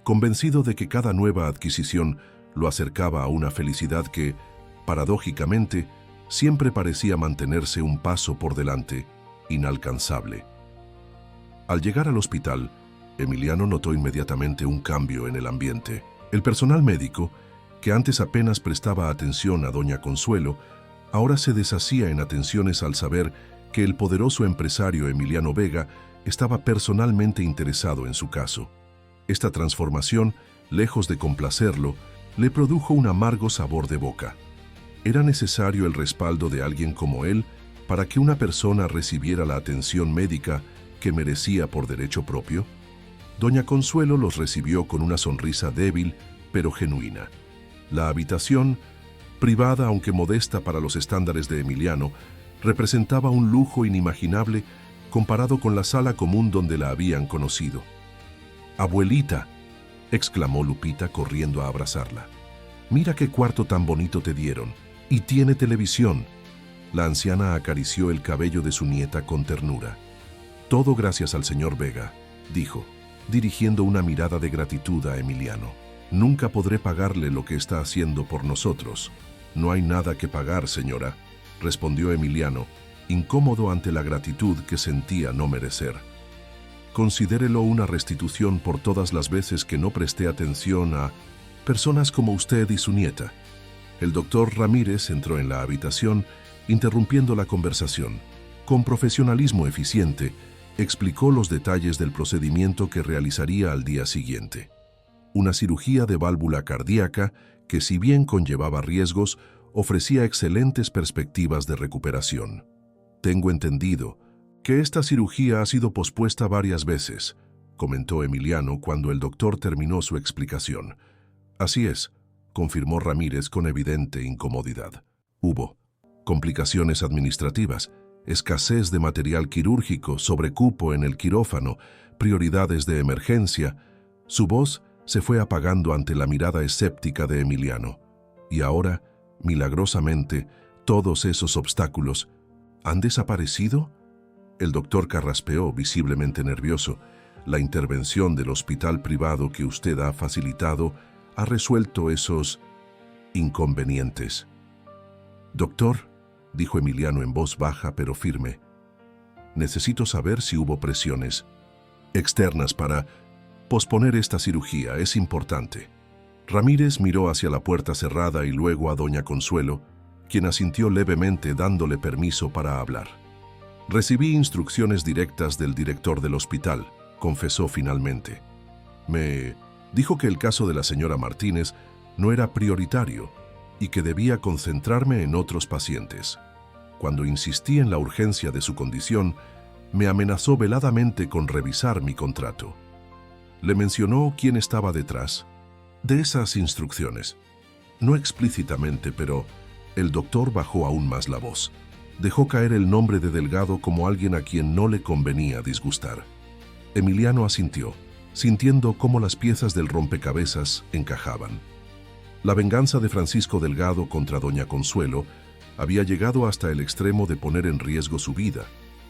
convencido de que cada nueva adquisición lo acercaba a una felicidad que, paradójicamente, siempre parecía mantenerse un paso por delante, inalcanzable. Al llegar al hospital, Emiliano notó inmediatamente un cambio en el ambiente. El personal médico, que antes apenas prestaba atención a doña Consuelo, ahora se deshacía en atenciones al saber que el poderoso empresario Emiliano Vega estaba personalmente interesado en su caso. Esta transformación, lejos de complacerlo, le produjo un amargo sabor de boca. ¿Era necesario el respaldo de alguien como él para que una persona recibiera la atención médica que merecía por derecho propio? Doña Consuelo los recibió con una sonrisa débil, pero genuina. La habitación, privada aunque modesta para los estándares de Emiliano, representaba un lujo inimaginable comparado con la sala común donde la habían conocido. «Abuelita», exclamó Lupita corriendo a abrazarla. «Mira qué cuarto tan bonito te dieron. Y tiene televisión». La anciana acarició el cabello de su nieta con ternura. «Todo gracias al señor Vega», dijo, dirigiendo una mirada de gratitud a Emiliano. «Nunca podré pagarle lo que está haciendo por nosotros». «No hay nada que pagar, señora», respondió Emiliano, incómodo ante la gratitud que sentía no merecer. «Considérelo una restitución por todas las veces que no presté atención a personas como usted y su nieta». El doctor Ramírez entró en la habitación, interrumpiendo la conversación. Con profesionalismo eficiente, explicó los detalles del procedimiento que realizaría al día siguiente. Una cirugía de válvula cardíaca que, si bien conllevaba riesgos, ofrecía excelentes perspectivas de recuperación. «Tengo entendido que esta cirugía ha sido pospuesta varias veces», comentó Emiliano cuando el doctor terminó su explicación. «Así es», confirmó Ramírez con evidente incomodidad. «Hubo complicaciones administrativas, escasez de material quirúrgico, sobrecupo en el quirófano, prioridades de emergencia». Su voz se fue apagando ante la mirada escéptica de Emiliano. Y ahora, milagrosamente, todos esos obstáculos ¿han desaparecido? El doctor carraspeó, visiblemente nervioso. La intervención del hospital privado que usted ha facilitado ha resuelto esos inconvenientes. Doctor, dijo Emiliano en voz baja pero firme, necesito saber si hubo presiones externas para posponer esta cirugía. Es importante. Ramírez miró hacia la puerta cerrada y luego a doña Consuelo, quien asintió levemente dándole permiso para hablar. Recibí instrucciones directas del director del hospital, confesó finalmente. Me dijo que el caso de la señora Martínez no era prioritario y que debía concentrarme en otros pacientes. Cuando insistí en la urgencia de su condición, me amenazó veladamente con revisar mi contrato. Le mencionó quién estaba detrás de esas instrucciones. No explícitamente, pero el doctor bajó aún más la voz. Dejó caer el nombre de Delgado como alguien a quien no le convenía disgustar. Emiliano asintió, sintiendo cómo las piezas del rompecabezas encajaban. La venganza de Francisco Delgado contra doña Consuelo había llegado hasta el extremo de poner en riesgo su vida,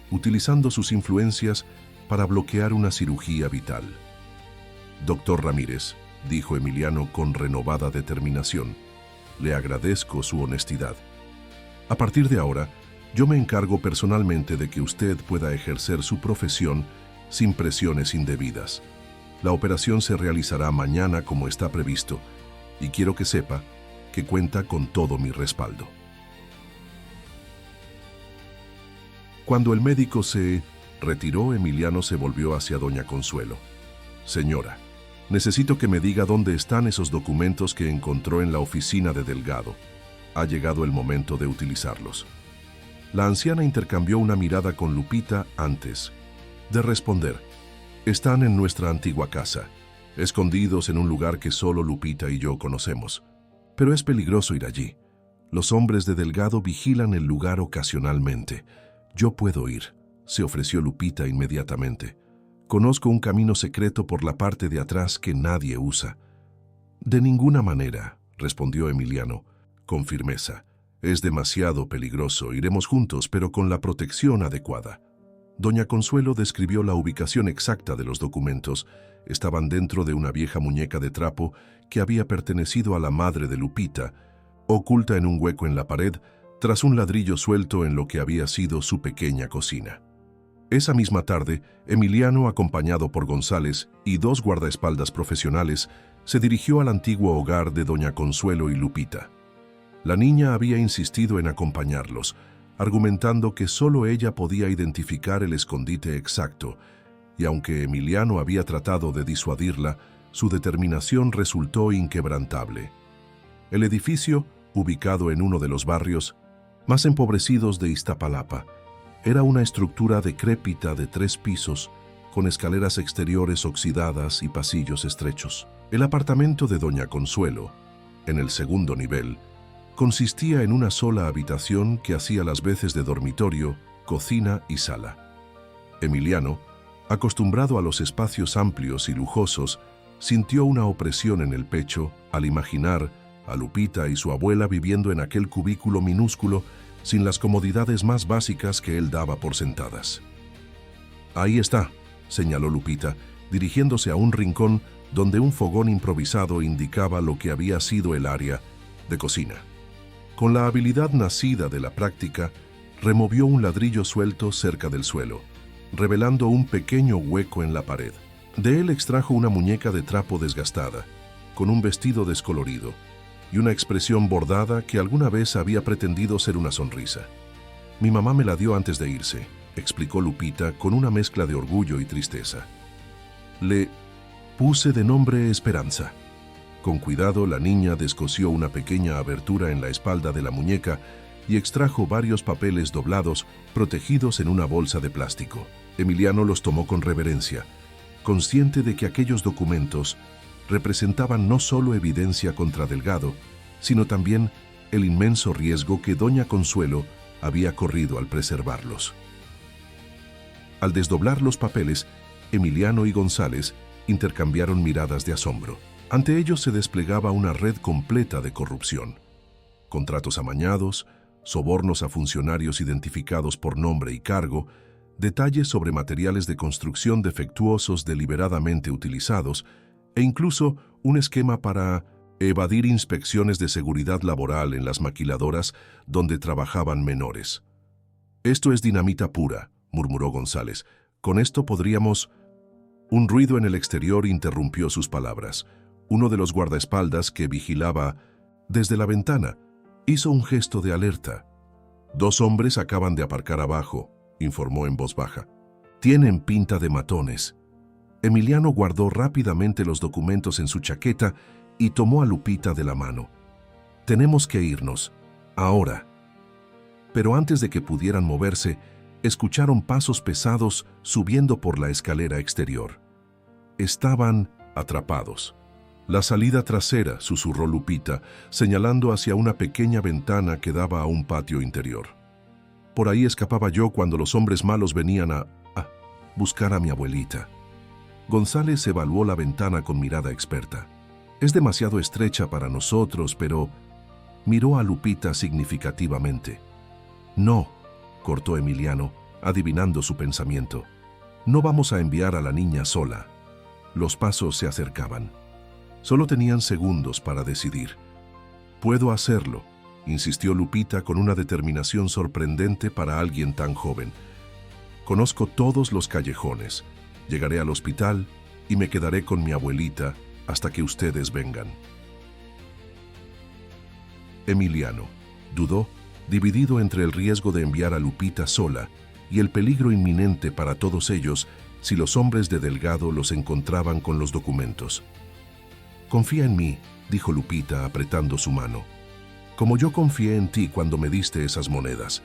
utilizando sus influencias para bloquear una cirugía vital. Doctor Ramírez, dijo Emiliano con renovada determinación, le agradezco su honestidad. A partir de ahora, yo me encargo personalmente de que usted pueda ejercer su profesión sin presiones indebidas. La operación se realizará mañana como está previsto, y quiero que sepa que cuenta con todo mi respaldo. Cuando el médico se retiró, Emiliano se volvió hacia doña Consuelo. Señora, necesito que me diga dónde están esos documentos que encontró en la oficina de Delgado. Ha llegado el momento de utilizarlos. La anciana intercambió una mirada con Lupita antes de responder. Están en nuestra antigua casa, escondidos en un lugar que solo Lupita y yo conocemos. Pero es peligroso ir allí. Los hombres de Delgado vigilan el lugar ocasionalmente. Yo puedo ir, se ofreció Lupita inmediatamente. Conozco un camino secreto por la parte de atrás que nadie usa. De ninguna manera, respondió Emiliano, con firmeza. Es demasiado peligroso, iremos juntos, pero con la protección adecuada. Doña Consuelo describió la ubicación exacta de los documentos. Estaban dentro de una vieja muñeca de trapo que había pertenecido a la madre de Lupita, oculta en un hueco en la pared, tras un ladrillo suelto en lo que había sido su pequeña cocina. Esa misma tarde, Emiliano, acompañado por González y 2 guardaespaldas profesionales, se dirigió al antiguo hogar de doña Consuelo y Lupita. La niña había insistido en acompañarlos, argumentando que solo ella podía identificar el escondite exacto, y aunque Emiliano había tratado de disuadirla, su determinación resultó inquebrantable. El edificio, ubicado en uno de los barrios más empobrecidos de Iztapalapa, era una estructura decrépita de 3 pisos, con escaleras exteriores oxidadas y pasillos estrechos. El apartamento de doña Consuelo, en el segundo nivel, consistía en una sola habitación que hacía las veces de dormitorio, cocina y sala. Emiliano, acostumbrado a los espacios amplios y lujosos, sintió una opresión en el pecho al imaginar a Lupita y su abuela viviendo en aquel cubículo minúsculo sin las comodidades más básicas que él daba por sentadas. Ahí está, señaló Lupita, dirigiéndose a un rincón donde un fogón improvisado indicaba lo que había sido el área de cocina. Con la habilidad nacida de la práctica, removió un ladrillo suelto cerca del suelo, revelando un pequeño hueco en la pared. De él extrajo una muñeca de trapo desgastada, con un vestido descolorido y una expresión bordada que alguna vez había pretendido ser una sonrisa. Mi mamá me la dio antes de irse, explicó Lupita con una mezcla de orgullo y tristeza. Le puse de nombre Esperanza. Con cuidado, la niña descosió una pequeña abertura en la espalda de la muñeca y extrajo varios papeles doblados, protegidos en una bolsa de plástico. Emiliano los tomó con reverencia, consciente de que aquellos documentos representaban no solo evidencia contra Delgado, sino también el inmenso riesgo que doña Consuelo había corrido al preservarlos. Al desdoblar los papeles, Emiliano y González intercambiaron miradas de asombro. Ante ellos se desplegaba una red completa de corrupción. Contratos amañados, sobornos a funcionarios identificados por nombre y cargo, detalles sobre materiales de construcción defectuosos deliberadamente utilizados, e incluso un esquema para evadir inspecciones de seguridad laboral en las maquiladoras donde trabajaban menores. «Esto es dinamita pura», murmuró González. «Con esto podríamos...» Un ruido en el exterior interrumpió sus palabras. Uno de los guardaespaldas que vigilaba desde la ventana hizo un gesto de alerta. «Dos hombres acaban de aparcar abajo», informó en voz baja. «Tienen pinta de matones». Emiliano guardó rápidamente los documentos en su chaqueta y tomó a Lupita de la mano. «Tenemos que irnos. Ahora». Pero antes de que pudieran moverse, escucharon pasos pesados subiendo por la escalera exterior. Estaban atrapados. «La salida trasera», susurró Lupita, señalando hacia una pequeña ventana que daba a un patio interior. «Por ahí escapaba yo cuando los hombres malos venían a buscar a mi abuelita». González evaluó la ventana con mirada experta. «Es demasiado estrecha para nosotros, pero...» Miró a Lupita significativamente. «No», cortó Emiliano, adivinando su pensamiento. «No vamos a enviar a la niña sola». Los pasos se acercaban. Solo tenían segundos para decidir. «Puedo hacerlo», insistió Lupita con una determinación sorprendente para alguien tan joven. «Conozco todos los callejones. Llegaré al hospital y me quedaré con mi abuelita hasta que ustedes vengan». Emiliano dudó, dividido entre el riesgo de enviar a Lupita sola y el peligro inminente para todos ellos si los hombres de Delgado los encontraban con los documentos. «Confía en mí», dijo Lupita apretando su mano. «Como yo confié en ti cuando me diste esas monedas».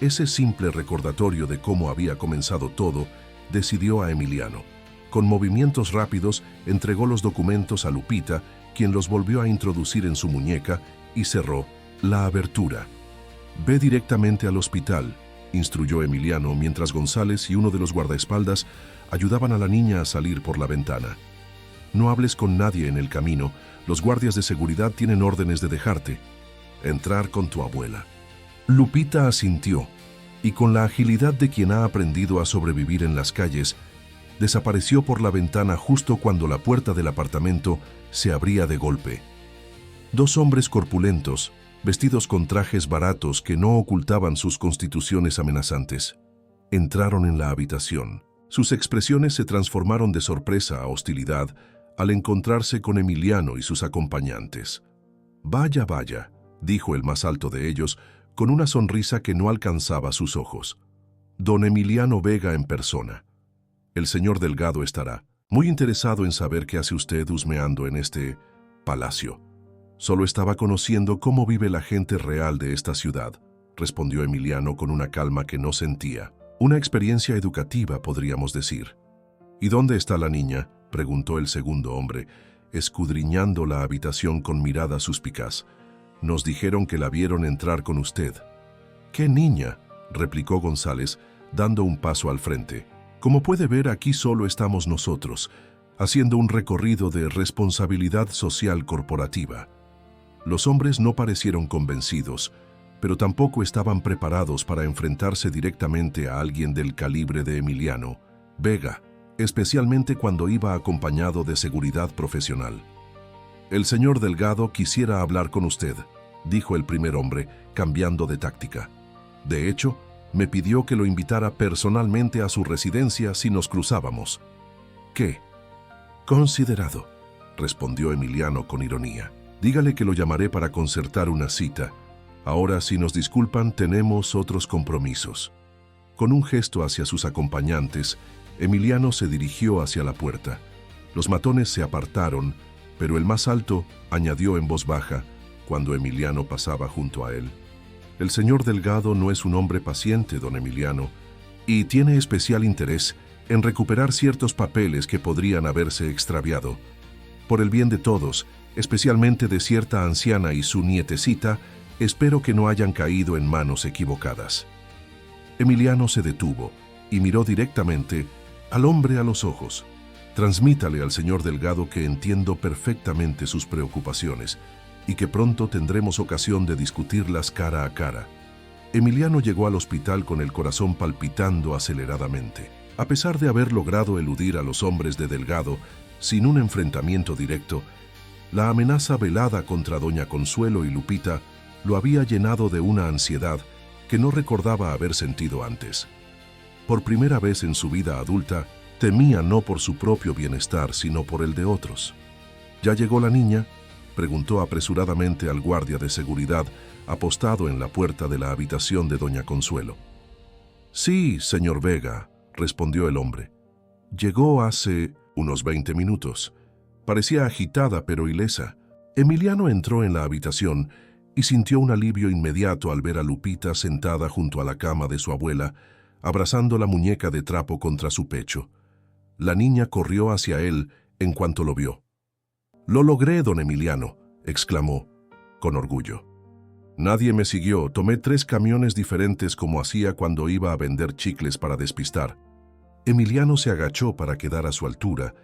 Ese simple recordatorio de cómo había comenzado todo decidió a Emiliano. Con movimientos rápidos entregó los documentos a Lupita, quien los volvió a introducir en su muñeca y cerró la abertura. «Ve directamente al hospital», instruyó Emiliano mientras González y uno de los guardaespaldas ayudaban a la niña a salir por la ventana. «No hables con nadie en el camino. Los guardias de seguridad tienen órdenes de dejarte entrar con tu abuela». Lupita asintió y con la agilidad de quien ha aprendido a sobrevivir en las calles, desapareció por la ventana justo cuando la puerta del apartamento se abría de golpe. Dos hombres corpulentos, vestidos con trajes baratos que no ocultaban sus constituciones amenazantes, entraron en la habitación. Sus expresiones se transformaron de sorpresa a hostilidad al encontrarse con Emiliano y sus acompañantes. «Vaya, vaya», dijo el más alto de ellos, con una sonrisa que no alcanzaba sus ojos. «Don Emiliano Vega en persona. El señor Delgado estará muy interesado en saber qué hace usted husmeando en este palacio». «Solo estaba conociendo cómo vive la gente real de esta ciudad», respondió Emiliano con una calma que no sentía. «Una experiencia educativa, podríamos decir». «¿Y dónde está la niña?», preguntó el segundo hombre, escudriñando la habitación con mirada suspicaz. «Nos dijeron que la vieron entrar con usted». «¿Qué niña?», replicó González, dando un paso al frente. «Como puede ver, aquí solo estamos nosotros, haciendo un recorrido de responsabilidad social corporativa». Los hombres no parecieron convencidos, pero tampoco estaban preparados para enfrentarse directamente a alguien del calibre de Emiliano Vega, especialmente cuando iba acompañado de seguridad profesional. «El señor Delgado quisiera hablar con usted», dijo el primer hombre, cambiando de táctica. «De hecho, me pidió que lo invitara personalmente a su residencia si nos cruzábamos». «¿Qué?» «Considerado», respondió Emiliano con ironía. «Dígale que lo llamaré para concertar una cita. Ahora, si nos disculpan, tenemos otros compromisos». Con un gesto hacia sus acompañantes, Emiliano se dirigió hacia la puerta. Los matones se apartaron, pero el más alto añadió en voz baja, cuando Emiliano pasaba junto a él: «El señor Delgado no es un hombre paciente, don Emiliano, y tiene especial interés en recuperar ciertos papeles que podrían haberse extraviado. Por el bien de todos, especialmente de cierta anciana y su nietecita, espero que no hayan caído en manos equivocadas». Emiliano se detuvo y miró directamente al hombre a los ojos. Transmítale al señor Delgado que entiendo perfectamente sus preocupaciones y que pronto tendremos ocasión de discutirlas cara a cara. Emiliano llegó al hospital con el corazón palpitando aceleradamente. A pesar de haber logrado eludir a los hombres de Delgado sin un enfrentamiento directo, la amenaza velada contra doña Consuelo y Lupita lo había llenado de una ansiedad que no recordaba haber sentido antes. Por primera vez en su vida adulta, temía no por su propio bienestar, sino por el de otros. ¿Ya llegó la niña?, preguntó apresuradamente al guardia de seguridad apostado en la puerta de la habitación de doña Consuelo. Sí, señor Vega, respondió el hombre. Llegó hace unos 20 minutos. Parecía agitada pero ilesa. Emiliano entró en la habitación y sintió un alivio inmediato al ver a Lupita sentada junto a la cama de su abuela, abrazando la muñeca de trapo contra su pecho. La niña corrió hacia él en cuanto lo vio. «Lo logré, don Emiliano», exclamó, con orgullo. «Nadie me siguió, tomé 3 camiones diferentes como hacía cuando iba a vender chicles para despistar». Emiliano se agachó para quedar a su altura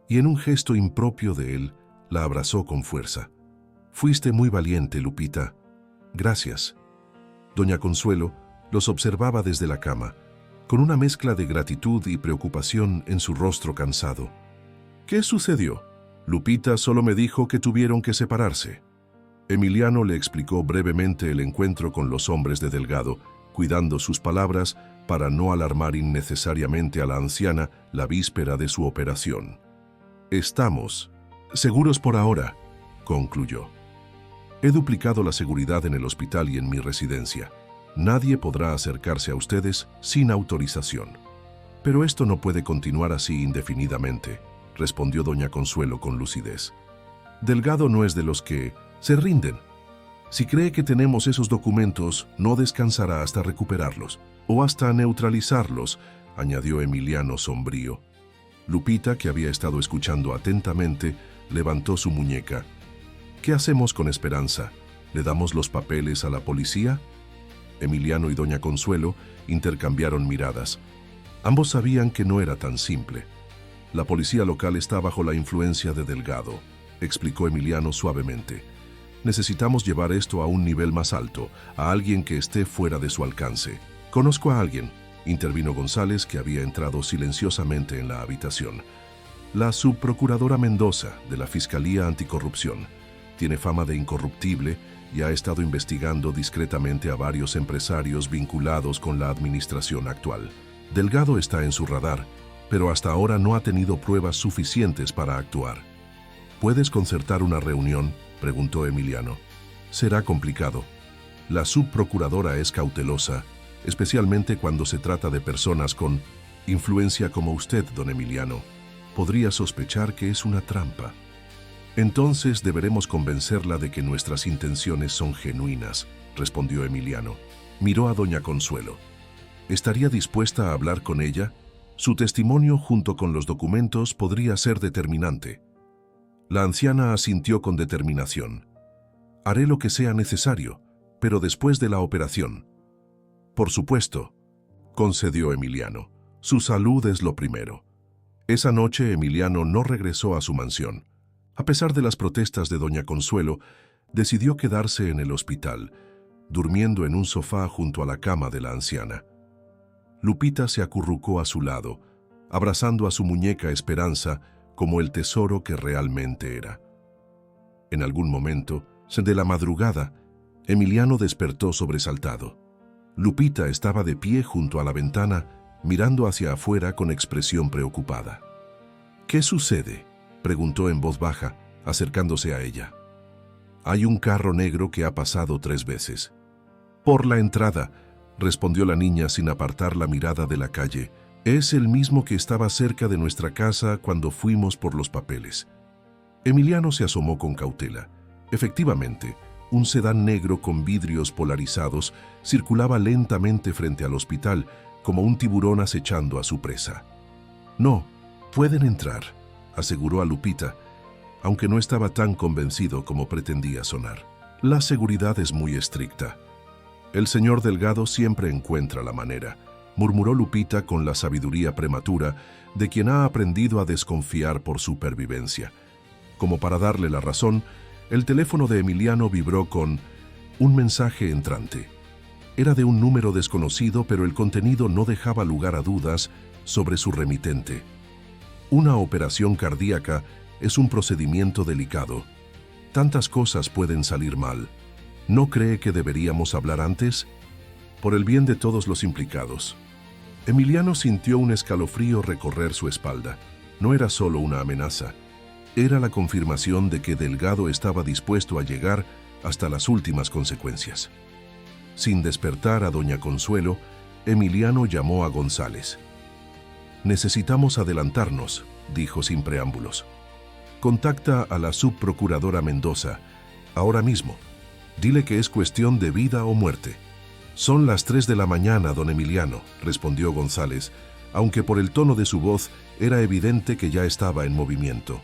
y en un gesto impropio de él, la abrazó con fuerza. «Fuiste muy valiente, Lupita. Gracias». Doña Consuelo los observaba desde la cama, con una mezcla de gratitud y preocupación en su rostro cansado. «¿Qué sucedió?» «Lupita solo me dijo que tuvieron que separarse». Emiliano le explicó brevemente el encuentro con los hombres de Delgado, cuidando sus palabras para no alarmar innecesariamente a la anciana la víspera de su operación. «Estamos seguros por ahora», concluyó. «He duplicado la seguridad en el hospital y en mi residencia. Nadie podrá acercarse a ustedes sin autorización». «Pero esto no puede continuar así indefinidamente», respondió doña Consuelo con lucidez. «Delgado no es de los que se rinden. Si cree que tenemos esos documentos, no descansará hasta recuperarlos, o hasta neutralizarlos», añadió Emiliano sombrío. Lupita, que había estado escuchando atentamente, levantó su muñeca. «¿Qué hacemos con Esperanza? ¿Le damos los papeles a la policía?» Emiliano y doña Consuelo intercambiaron miradas. Ambos sabían que no era tan simple. «La policía local está bajo la influencia de Delgado», explicó Emiliano suavemente. «Necesitamos llevar esto a un nivel más alto, a alguien que esté fuera de su alcance». «Conozco a alguien», intervino González, que había entrado silenciosamente en la habitación. «La subprocuradora Mendoza, de la Fiscalía Anticorrupción. Tiene fama de incorruptible y ha estado investigando discretamente a varios empresarios vinculados con la administración actual. Delgado está en su radar, pero hasta ahora no ha tenido pruebas suficientes para actuar». «¿Puedes concertar una reunión?», preguntó Emiliano. «Será complicado. La subprocuradora es cautelosa, especialmente cuando se trata de personas con influencia como usted, don Emiliano. Podría sospechar que es una trampa». «Entonces deberemos convencerla de que nuestras intenciones son genuinas», respondió Emiliano. Miró a doña Consuelo. «¿Estaría dispuesta a hablar con ella? Su testimonio junto con los documentos podría ser determinante». La anciana asintió con determinación. «Haré lo que sea necesario, pero después de la operación». «Por supuesto», concedió Emiliano. «Su salud es lo primero». Esa noche Emiliano no regresó a su mansión. A pesar de las protestas de doña Consuelo, decidió quedarse en el hospital, durmiendo en un sofá junto a la cama de la anciana. Lupita se acurrucó a su lado, abrazando a su muñeca Esperanza como el tesoro que realmente era. En algún momento, de la madrugada, Emiliano despertó sobresaltado. Lupita estaba de pie junto a la ventana, mirando hacia afuera con expresión preocupada. «¿Qué sucede?», preguntó en voz baja, acercándose a ella. «Hay un carro negro que ha pasado 3 veces». «Por la entrada», respondió la niña sin apartar la mirada de la calle. «Es el mismo que estaba cerca de nuestra casa cuando fuimos por los papeles». Emiliano se asomó con cautela. Efectivamente, un sedán negro con vidrios polarizados circulaba lentamente frente al hospital, como un tiburón acechando a su presa. «No, pueden entrar», aseguró a Lupita, aunque no estaba tan convencido como pretendía sonar. «La seguridad es muy estricta. El señor Delgado siempre encuentra la manera. murmuró Lupita con la sabiduría prematura de quien ha aprendido a desconfiar por supervivencia. Como para darle la razón, el teléfono de Emiliano vibró con un mensaje entrante. Era de un número desconocido, pero el contenido no dejaba lugar a dudas sobre su remitente. Una operación cardíaca es un procedimiento delicado. Tantas cosas pueden salir mal. ¿No cree que deberíamos hablar antes? Por el bien de todos los implicados. Emiliano sintió un escalofrío recorrer su espalda. No era solo una amenaza. Era la confirmación de que Delgado estaba dispuesto a llegar hasta las últimas consecuencias. Sin despertar a doña Consuelo, Emiliano llamó a González. «Necesitamos adelantarnos», dijo sin preámbulos. «Contacta a la subprocuradora Mendoza, ahora mismo. Dile que es cuestión de vida o muerte». «Son las 3 de la mañana, don Emiliano», respondió González, aunque por el tono de su voz era evidente que ya estaba en movimiento.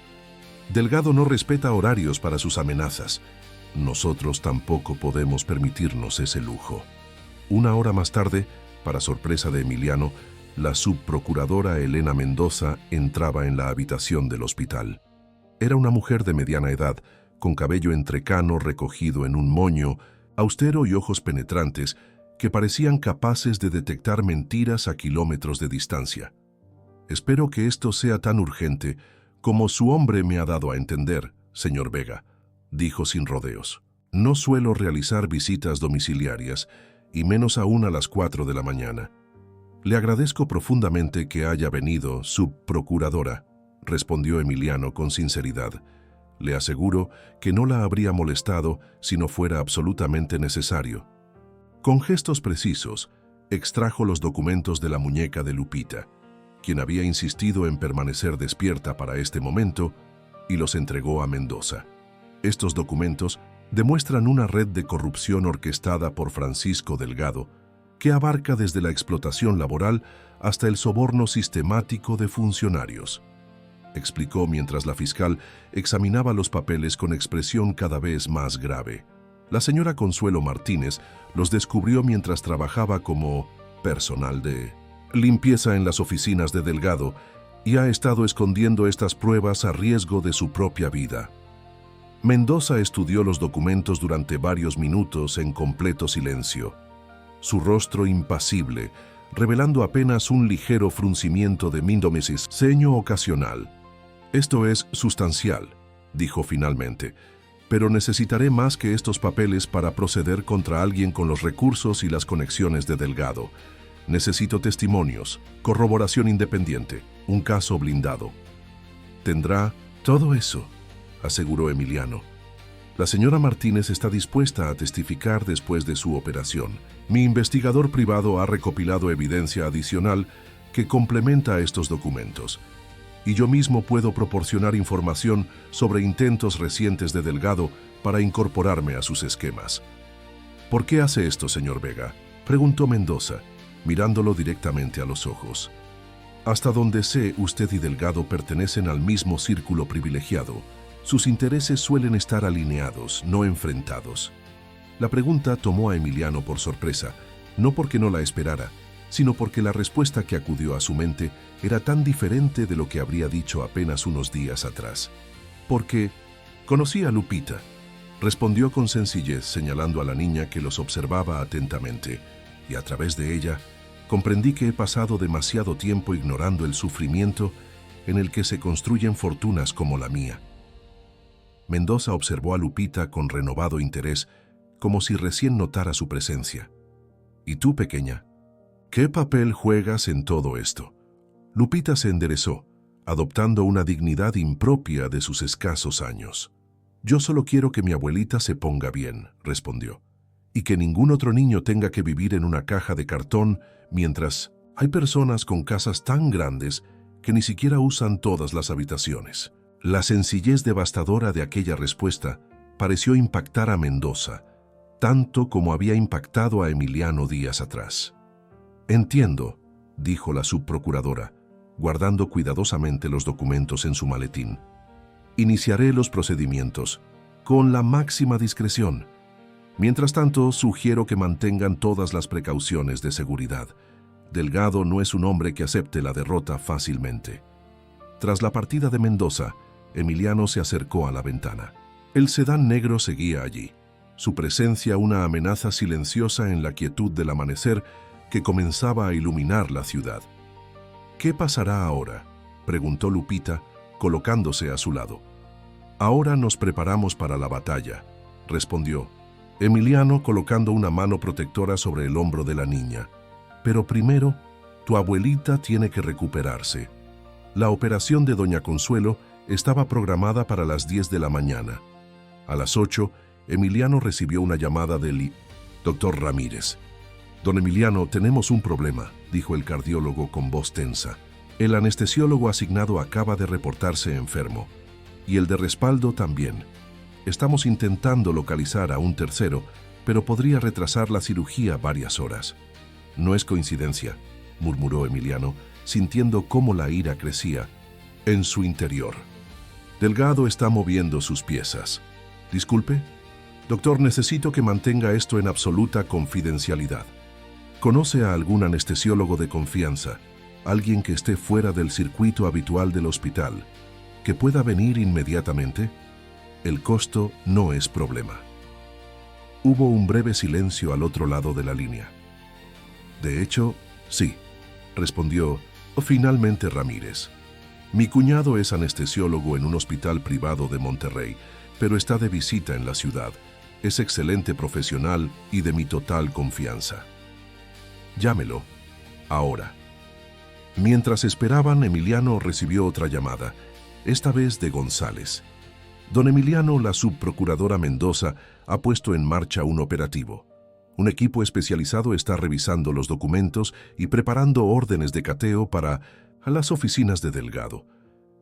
«Delgado no respeta horarios para sus amenazas. Nosotros tampoco podemos permitirnos ese lujo». Una hora más tarde, para sorpresa de Emiliano, la subprocuradora Elena Mendoza entraba en la habitación del hospital. Era una mujer de mediana edad, con cabello entrecano recogido en un moño, austero y ojos penetrantes, que parecían capaces de detectar mentiras a kilómetros de distancia. «Espero que esto sea tan urgente como su hombre me ha dado a entender, señor Vega», dijo sin rodeos. «No suelo realizar visitas domiciliarias, y menos aún a las 4 de la mañana. Le agradezco profundamente que haya venido, subprocuradora», respondió Emiliano con sinceridad. «Le aseguro que no la habría molestado si no fuera absolutamente necesario». Con gestos precisos, extrajo los documentos de la muñeca de Lupita, quien había insistido en permanecer despierta para este momento, y los entregó a Mendoza. Estos documentos demuestran una red de corrupción orquestada por Francisco Delgado, que abarca desde la explotación laboral hasta el soborno sistemático de funcionarios, explicó mientras la fiscal examinaba los papeles con expresión cada vez más grave. La señora Consuelo Martínez los descubrió mientras trabajaba como personal de limpieza en las oficinas de Delgado y ha estado escondiendo estas pruebas a riesgo de su propia vida. Mendoza estudió los documentos durante varios minutos en completo silencio, su rostro impasible, revelando apenas un ligero fruncimiento de míndómesis, ceño ocasional. «Esto es sustancial», dijo finalmente, «pero necesitaré más que estos papeles para proceder contra alguien con los recursos y las conexiones de Delgado. Necesito testimonios, corroboración independiente, un caso blindado». «Tendrá todo eso», aseguró Emiliano. «La señora Martínez está dispuesta a testificar después de su operación. Mi investigador privado ha recopilado evidencia adicional que complementa estos documentos. Y yo mismo puedo proporcionar información sobre intentos recientes de Delgado para incorporarme a sus esquemas». «¿Por qué hace esto, señor Vega?», preguntó Mendoza, mirándolo directamente a los ojos. «Hasta donde sé, usted y Delgado pertenecen al mismo círculo privilegiado. Sus intereses suelen estar alineados, no enfrentados». La pregunta tomó a Emiliano por sorpresa, no porque no la esperara, sino porque la respuesta que acudió a su mente era tan diferente de lo que habría dicho apenas unos días atrás. «Porque conocí a Lupita», respondió con sencillez, señalando a la niña que los observaba atentamente, «y a través de ella comprendí que he pasado demasiado tiempo ignorando el sufrimiento en el que se construyen fortunas como la mía». Mendoza observó a Lupita con renovado interés, como si recién notara su presencia. «¿Y tú, pequeña? ¿Qué papel juegas en todo esto?». Lupita se enderezó, adoptando una dignidad impropia de sus escasos años. «Yo solo quiero que mi abuelita se ponga bien», respondió, «y que ningún otro niño tenga que vivir en una caja de cartón mientras hay personas con casas tan grandes que ni siquiera usan todas las habitaciones». La sencillez devastadora de aquella respuesta pareció impactar a Mendoza, tanto como había impactado a Emiliano días atrás. «Entiendo», dijo la subprocuradora, guardando cuidadosamente los documentos en su maletín. «Iniciaré los procedimientos, con la máxima discreción. Mientras tanto, sugiero que mantengan todas las precauciones de seguridad. Delgado no es un hombre que acepte la derrota fácilmente. Tras la partida de Mendoza, Emiliano se acercó a la ventana. El sedán negro seguía allí, su presencia una amenaza silenciosa en la quietud del amanecer que comenzaba a iluminar la ciudad. «¿Qué pasará ahora?», preguntó Lupita, colocándose a su lado. «Ahora nos preparamos para la batalla», respondió Emiliano, colocando una mano protectora sobre el hombro de la niña. «Pero primero, tu abuelita tiene que recuperarse». La operación de doña Consuelo estaba programada para las 10 de la mañana. A las 8, Emiliano recibió una llamada del doctor Ramírez. «Don Emiliano, tenemos un problema», dijo el cardiólogo con voz tensa. «El anestesiólogo asignado acaba de reportarse enfermo, y el de respaldo también. Estamos intentando localizar a un tercero, pero podría retrasar la cirugía varias horas». «No es coincidencia», murmuró Emiliano, sintiendo cómo la ira crecía en su interior. «Delgado está moviendo sus piezas». «Disculpe». «Doctor, necesito que mantenga esto en absoluta confidencialidad. ¿Conoce a algún anestesiólogo de confianza, alguien que esté fuera del circuito habitual del hospital, que pueda venir inmediatamente? El costo no es problema». Hubo un breve silencio al otro lado de la línea. «De hecho, sí», respondió finalmente Ramírez. «Mi cuñado es anestesiólogo en un hospital privado de Monterrey, pero está de visita en la ciudad. Es excelente profesional y de mi total confianza. Llámelo, ahora». Mientras esperaban, Emiliano recibió otra llamada, esta vez de González. «Don Emiliano, la subprocuradora Mendoza ha puesto en marcha un operativo. Un equipo especializado está revisando los documentos y preparando órdenes de cateo para las oficinas de Delgado.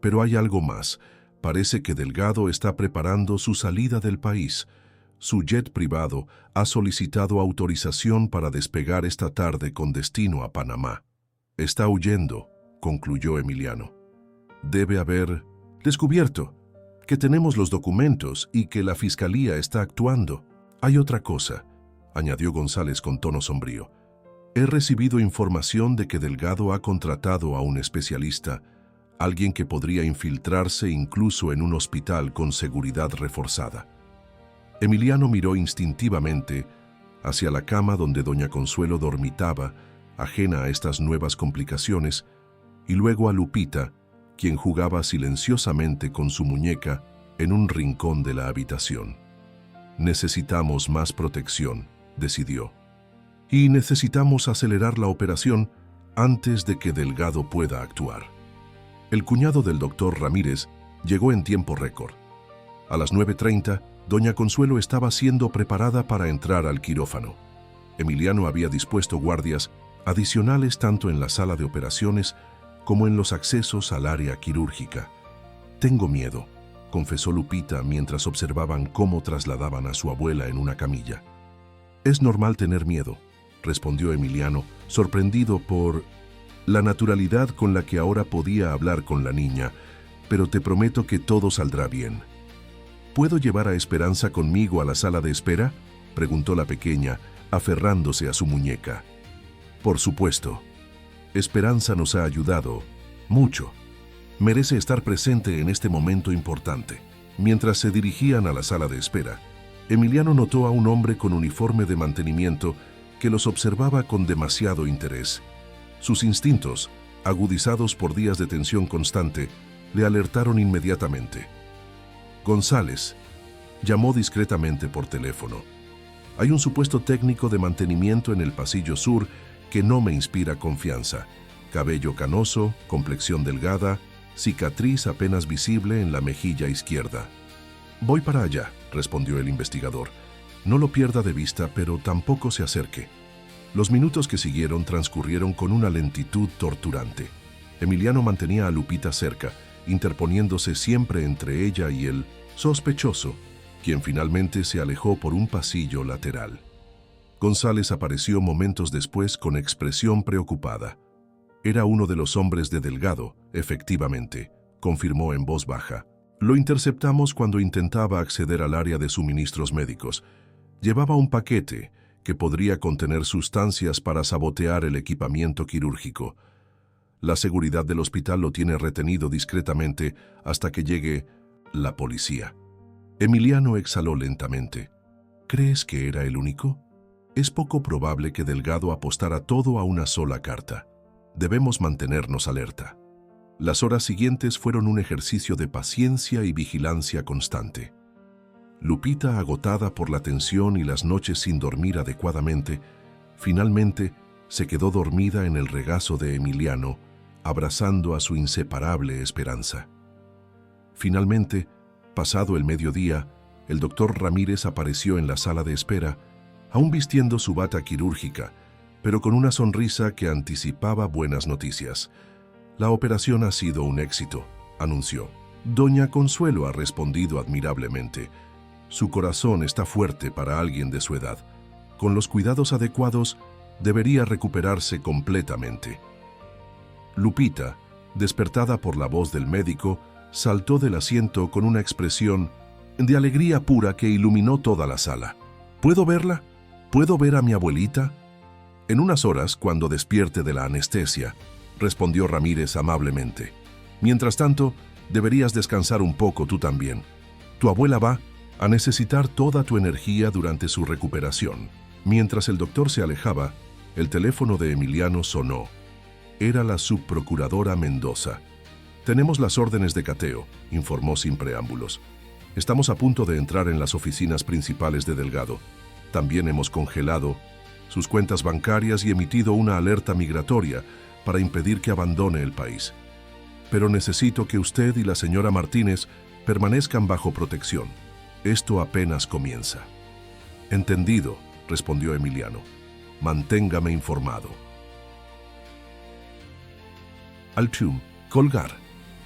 Pero hay algo más. Parece que Delgado está preparando su salida del país. Su jet privado ha solicitado autorización para despegar esta tarde con destino a Panamá. Está huyendo», concluyó Emiliano. «Debe haber descubierto que tenemos los documentos y que la fiscalía está actuando. Hay otra cosa», añadió González con tono sombrío. «He recibido información de que Delgado ha contratado a un especialista, alguien que podría infiltrarse incluso en un hospital con seguridad reforzada». Emiliano miró instintivamente hacia la cama donde doña Consuelo dormitaba, ajena a estas nuevas complicaciones, y luego a Lupita, quien jugaba silenciosamente con su muñeca en un rincón de la habitación. «Necesitamos más protección», decidió. «Y necesitamos acelerar la operación antes de que Delgado pueda actuar». El cuñado del doctor Ramírez llegó en tiempo récord. A las 9:30, doña Consuelo estaba siendo preparada para entrar al quirófano. Emiliano había dispuesto guardias adicionales tanto en la sala de operaciones como en los accesos al área quirúrgica. «Tengo miedo», confesó Lupita mientras observaban cómo trasladaban a su abuela en una camilla. «Es normal tener miedo», respondió Emiliano, sorprendido por la naturalidad con la que ahora podía hablar con la niña, «pero te prometo que todo saldrá bien». «¿Puedo llevar a Esperanza conmigo a la sala de espera?», preguntó la pequeña, aferrándose a su muñeca. «Por supuesto. Esperanza nos ha ayudado mucho. Merece estar presente en este momento importante». Mientras se dirigían a la sala de espera, Emiliano notó a un hombre con uniforme de mantenimiento que los observaba con demasiado interés. Sus instintos, agudizados por días de tensión constante, le alertaron inmediatamente. «González», llamó discretamente por teléfono. «Hay un supuesto técnico de mantenimiento en el pasillo sur que no me inspira confianza. Cabello canoso, complexión delgada, cicatriz apenas visible en la mejilla izquierda». «Voy para allá», respondió el investigador. «No lo pierda de vista, pero tampoco se acerque». Los minutos que siguieron transcurrieron con una lentitud torturante. Emiliano mantenía a Lupita cerca, interponiéndose siempre entre ella y el sospechoso, quien finalmente se alejó por un pasillo lateral. González apareció momentos después con expresión preocupada. «Era uno de los hombres de Delgado, efectivamente», confirmó en voz baja. «Lo interceptamos cuando intentaba acceder al área de suministros médicos. Llevaba un paquete que podría contener sustancias para sabotear el equipamiento quirúrgico. La seguridad del hospital lo tiene retenido discretamente hasta que llegue la policía. Emiliano exhaló lentamente. ¿Crees que era el único? Es poco probable que Delgado apostara todo a una sola carta. Debemos mantenernos alerta. Las horas siguientes fueron un ejercicio de paciencia y vigilancia constante. Lupita, agotada por la tensión y las noches sin dormir adecuadamente, finalmente se quedó dormida en el regazo de Emiliano, abrazando a su inseparable esperanza. Finalmente, pasado el mediodía, el doctor Ramírez apareció en la sala de espera, aún vistiendo su bata quirúrgica, pero con una sonrisa que anticipaba buenas noticias. La operación ha sido un éxito, anunció. Doña Consuelo ha respondido admirablemente. Su corazón está fuerte para alguien de su edad. Con los cuidados adecuados, debería recuperarse completamente. Lupita, despertada por la voz del médico, saltó del asiento con una expresión de alegría pura que iluminó toda la sala. ¿Puedo verla? ¿Puedo ver a mi abuelita? En unas horas, cuando despierte de la anestesia, respondió Ramírez amablemente. Mientras tanto, deberías descansar un poco tú también. Tu abuela va a necesitar toda tu energía durante su recuperación. Mientras el doctor se alejaba, el teléfono de Emiliano sonó. Era la subprocuradora Mendoza. Tenemos las órdenes de cateo, informó sin preámbulos. Estamos a punto de entrar en las oficinas principales de Delgado. También hemos congelado sus cuentas bancarias y emitido una alerta migratoria para impedir que abandone el país. Pero necesito que usted y la señora Martínez permanezcan bajo protección. Esto apenas comienza. Entendido, respondió Emiliano. Manténgame informado. Al colgar.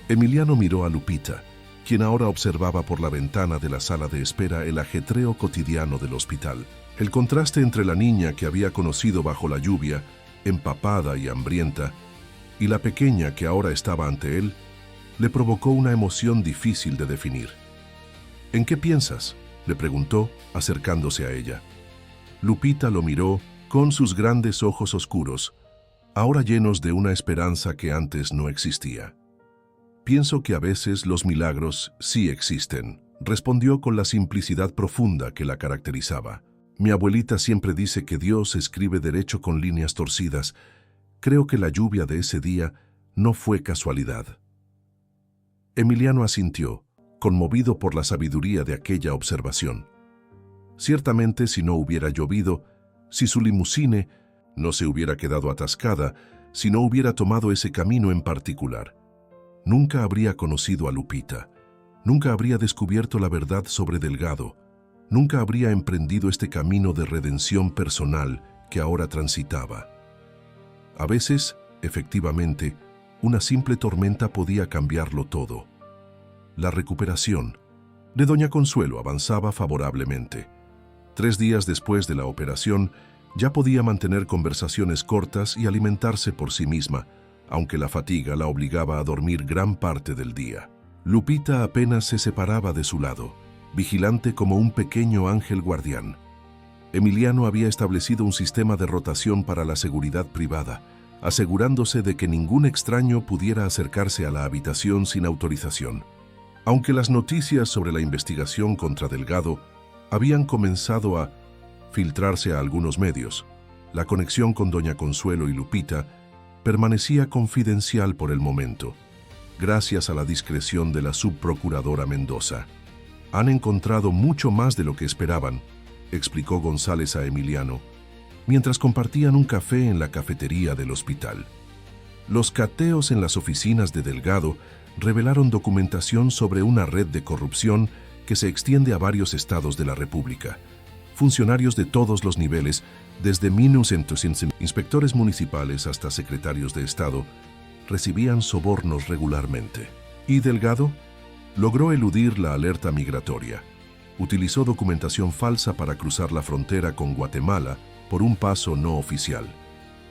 Emiliano miró a Lupita, quien ahora observaba por la ventana de la sala de espera el ajetreo cotidiano del hospital. El contraste entre la niña que había conocido bajo la lluvia, empapada y hambrienta, y la pequeña que ahora estaba ante él, le provocó una emoción difícil de definir. ¿En qué piensas?, le preguntó, acercándose a ella. Lupita lo miró con sus grandes ojos oscuros, ahora llenos de una esperanza que antes no existía. Pienso que a veces los milagros sí existen, respondió con la simplicidad profunda que la caracterizaba. Mi abuelita siempre dice que Dios escribe derecho con líneas torcidas. Creo que la lluvia de ese día no fue casualidad. Emiliano asintió, conmovido por la sabiduría de aquella observación. Ciertamente, si no hubiera llovido, si su limusine no se hubiera quedado atascada, si no hubiera tomado ese camino en particular, nunca habría conocido a Lupita, nunca habría descubierto la verdad sobre Delgado, nunca habría emprendido este camino de redención personal que ahora transitaba. A veces, efectivamente, una simple tormenta podía cambiarlo todo. La recuperación de doña Consuelo avanzaba favorablemente. 3 días después de la operación, ya podía mantener conversaciones cortas y alimentarse por sí misma, aunque la fatiga la obligaba a dormir gran parte del día. Lupita apenas se separaba de su lado, vigilante como un pequeño ángel guardián. Emiliano había establecido un sistema de rotación para la seguridad privada, asegurándose de que ningún extraño pudiera acercarse a la habitación sin autorización. Aunque las noticias sobre la investigación contra Delgado habían comenzado a filtrarse a algunos medios, la conexión con doña Consuelo y Lupita permanecía confidencial por el momento, gracias a la discreción de la subprocuradora Mendoza. Han encontrado mucho más de lo que esperaban, explicó González a Emiliano, mientras compartían un café en la cafetería del hospital. Los cateos en las oficinas de Delgado revelaron documentación sobre una red de corrupción que se extiende a varios estados de la República. Funcionarios de todos los niveles, desde inspectores municipales hasta secretarios de Estado, recibían sobornos regularmente. Y Delgado logró eludir la alerta migratoria. Utilizó documentación falsa para cruzar la frontera con Guatemala por un paso no oficial.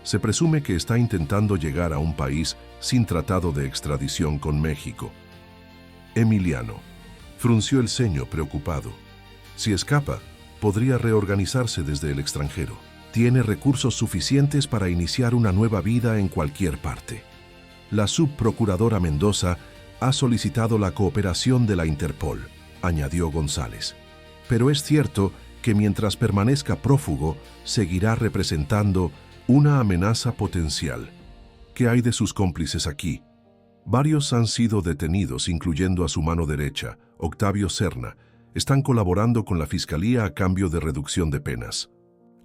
Se presume que está intentando llegar a un país sin tratado de extradición con México. Emiliano frunció el ceño preocupado. Si escapa, Podría reorganizarse desde el extranjero. Tiene recursos suficientes para iniciar una nueva vida en cualquier parte. La subprocuradora Mendoza ha solicitado la cooperación de la Interpol, añadió González. Pero es cierto que mientras permanezca prófugo, seguirá representando una amenaza potencial. ¿Qué hay de sus cómplices aquí? Varios han sido detenidos, incluyendo a su mano derecha, Octavio Serna. Están colaborando con la Fiscalía a cambio de reducción de penas.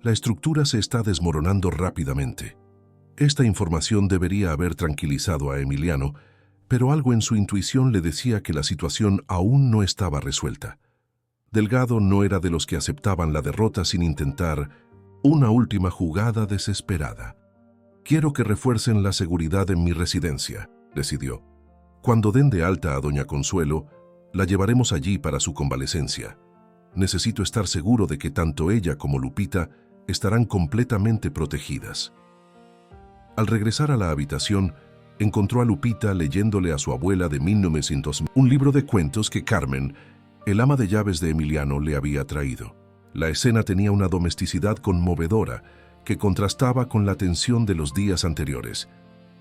La estructura se está desmoronando rápidamente. Esta información debería haber tranquilizado a Emiliano, pero algo en su intuición le decía que la situación aún no estaba resuelta. Delgado no era de los que aceptaban la derrota sin intentar una última jugada desesperada. «Quiero que refuercen la seguridad en mi residencia», decidió. «Cuando den de alta a doña Consuelo, la llevaremos allí para su convalecencia. Necesito estar seguro de que tanto ella como Lupita estarán completamente protegidas». Al regresar a la habitación, encontró a Lupita leyéndole a su abuela de 1900 un libro de cuentos que Carmen, el ama de llaves de Emiliano, le había traído. La escena tenía una domesticidad conmovedora que contrastaba con la tensión de los días anteriores.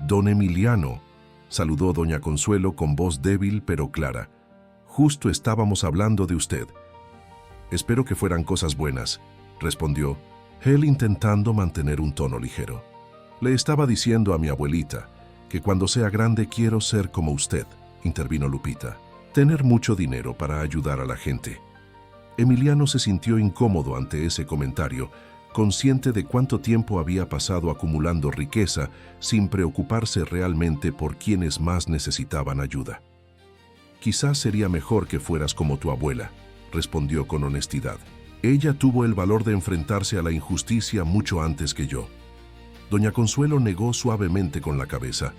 «Don Emiliano», saludó doña Consuelo con voz débil pero clara. «Justo estábamos hablando de usted». «Espero que fueran cosas buenas», respondió él intentando mantener un tono ligero. «Le estaba diciendo a mi abuelita que cuando sea grande quiero ser como usted», intervino Lupita. «Tener mucho dinero para ayudar a la gente». Emiliano se sintió incómodo ante ese comentario, consciente de cuánto tiempo había pasado acumulando riqueza sin preocuparse realmente por quienes más necesitaban ayuda. «Quizás sería mejor que fueras como tu abuela», respondió con honestidad. «Ella tuvo el valor de enfrentarse a la injusticia mucho antes que yo». Doña Consuelo negó suavemente con la cabeza.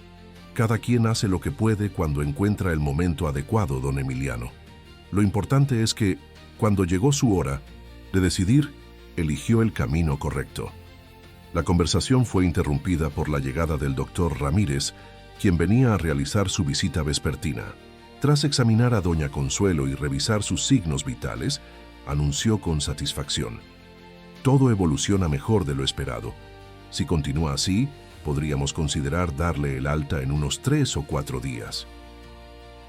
«Cada quien hace lo que puede cuando encuentra el momento adecuado, don Emiliano. Lo importante es que, cuando llegó su hora de decidir, eligió el camino correcto». La conversación fue interrumpida por la llegada del doctor Ramírez, quien venía a realizar su visita vespertina. Tras examinar a doña Consuelo y revisar sus signos vitales, anunció con satisfacción: «Todo evoluciona mejor de lo esperado. Si continúa así, podríamos considerar darle el alta en unos 3 o 4 días».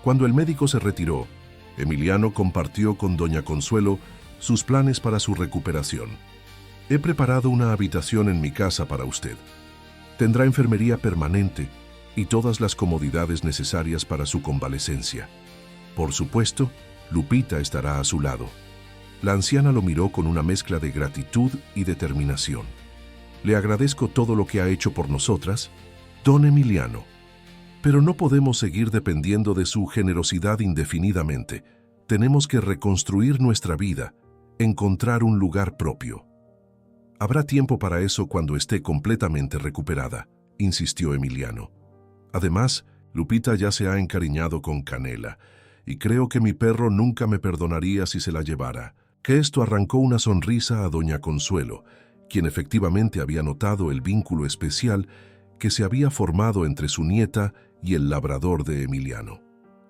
Cuando el médico se retiró, Emiliano compartió con doña Consuelo sus planes para su recuperación. «He preparado una habitación en mi casa para usted. Tendrá enfermería permanente y todas las comodidades necesarias para su convalecencia. Por supuesto, Lupita estará a su lado». La anciana lo miró con una mezcla de gratitud y determinación. «Le agradezco todo lo que ha hecho por nosotras, don Emiliano. Pero no podemos seguir dependiendo de su generosidad indefinidamente. Tenemos que reconstruir nuestra vida, encontrar un lugar propio». «Habrá tiempo para eso cuando esté completamente recuperada», insistió Emiliano. «Además, Lupita ya se ha encariñado con Canela, y creo que mi perro nunca me perdonaría si se la llevara». Que esto arrancó una sonrisa a doña Consuelo, quien efectivamente había notado el vínculo especial que se había formado entre su nieta y el labrador de Emiliano.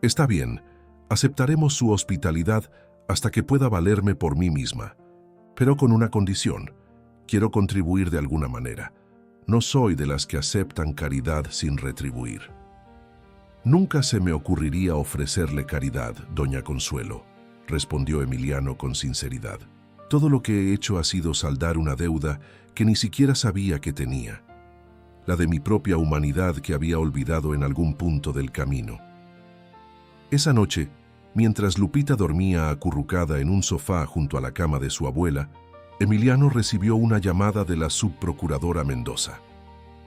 «Está bien, aceptaremos su hospitalidad hasta que pueda valerme por mí misma, pero con una condición. Quiero contribuir de alguna manera. No soy de las que aceptan caridad sin retribuir». «Nunca se me ocurriría ofrecerle caridad, doña Consuelo», respondió Emiliano con sinceridad. «Todo lo que he hecho ha sido saldar una deuda que ni siquiera sabía que tenía, la de mi propia humanidad que había olvidado en algún punto del camino». Esa noche, mientras Lupita dormía acurrucada en un sofá junto a la cama de su abuela, Emiliano recibió una llamada de la subprocuradora Mendoza.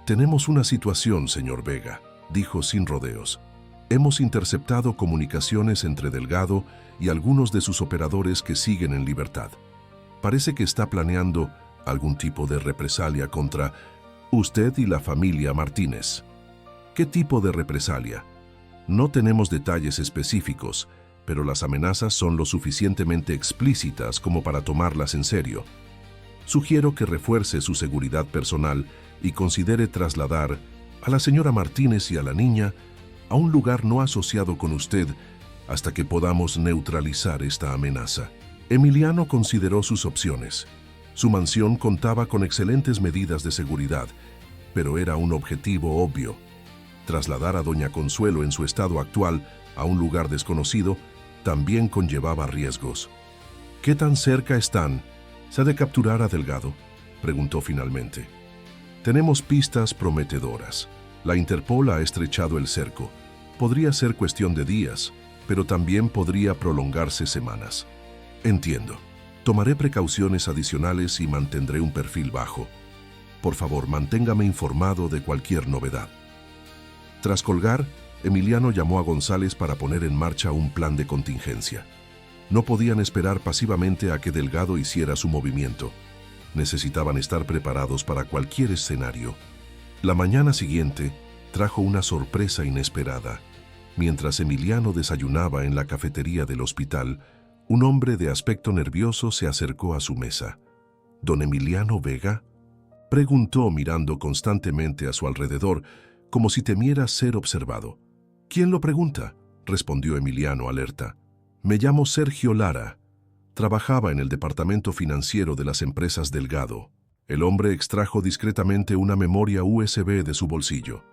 «Tenemos una situación, señor Vega», dijo sin rodeos. «Hemos interceptado comunicaciones entre Delgado y algunos de sus operadores que siguen en libertad. Parece que está planeando algún tipo de represalia contra usted y la familia Martínez». «¿Qué tipo de represalia?» «No tenemos detalles específicos, pero las amenazas son lo suficientemente explícitas como para tomarlas en serio. Sugiero que refuerce su seguridad personal y considere trasladar a la señora Martínez y a la niña a un lugar no asociado con usted hasta que podamos neutralizar esta amenaza». Emiliano consideró sus opciones. Su mansión contaba con excelentes medidas de seguridad, pero era un objetivo obvio. Trasladar a doña Consuelo en su estado actual a un lugar desconocido también conllevaba riesgos. ¿Qué tan cerca están? ¿Se ha de capturar a Delgado?, preguntó finalmente. Tenemos pistas prometedoras. La Interpol ha estrechado el cerco. Podría ser cuestión de días, pero también podría prolongarse semanas. Entiendo. Tomaré precauciones adicionales y mantendré un perfil bajo. Por favor, manténgame informado de cualquier novedad. Tras colgar, Emiliano llamó a González para poner en marcha un plan de contingencia. No podían esperar pasivamente a que Delgado hiciera su movimiento. Necesitaban estar preparados para cualquier escenario. La mañana siguiente trajo una sorpresa inesperada. Mientras Emiliano desayunaba en la cafetería del hospital, un hombre de aspecto nervioso se acercó a su mesa. ¿Don Emiliano Vega?, preguntó mirando constantemente a su alrededor, como si temiera ser observado. ¿Quién lo pregunta?, respondió Emiliano alerta. Me llamo Sergio Lara. Trabajaba en el departamento financiero de las empresas Delgado. El hombre extrajo discretamente una memoria USB de su bolsillo.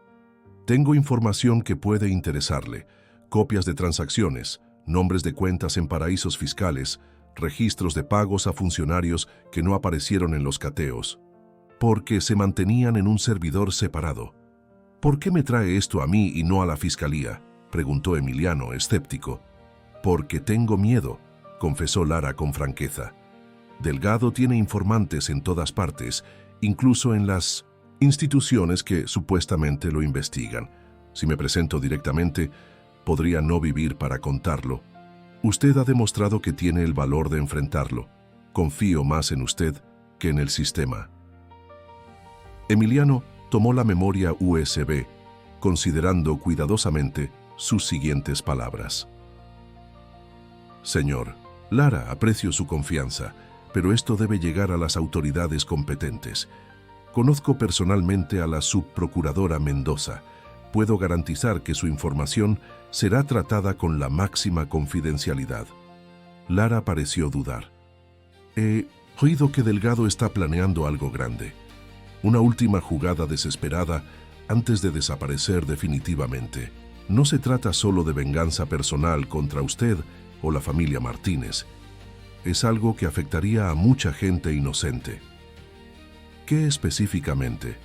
Tengo información que puede interesarle. Copias de transacciones, nombres de cuentas en paraísos fiscales, registros de pagos a funcionarios que no aparecieron en los cateos, porque se mantenían en un servidor separado. ¿Por qué me trae esto a mí y no a la fiscalía?, preguntó Emiliano, escéptico. Porque tengo miedo, confesó Lara con franqueza. Delgado tiene informantes en todas partes, incluso en las instituciones que supuestamente lo investigan. Si me presento directamente, podría no vivir para contarlo. Usted ha demostrado que tiene el valor de enfrentarlo. Confío más en usted que en el sistema. Emiliano tomó la memoria USB, considerando cuidadosamente sus siguientes palabras. Señor, Lara, aprecio su confianza, pero esto debe llegar a las autoridades competentes. Conozco personalmente a la subprocuradora Mendoza. Puedo garantizar que su información será tratada con la máxima confidencialidad. Lara pareció dudar. He oído que Delgado está planeando algo grande. Una última jugada desesperada antes de desaparecer definitivamente. No se trata solo de venganza personal contra usted o la familia Martínez. Es algo que afectaría a mucha gente inocente. ¿Qué específicamente?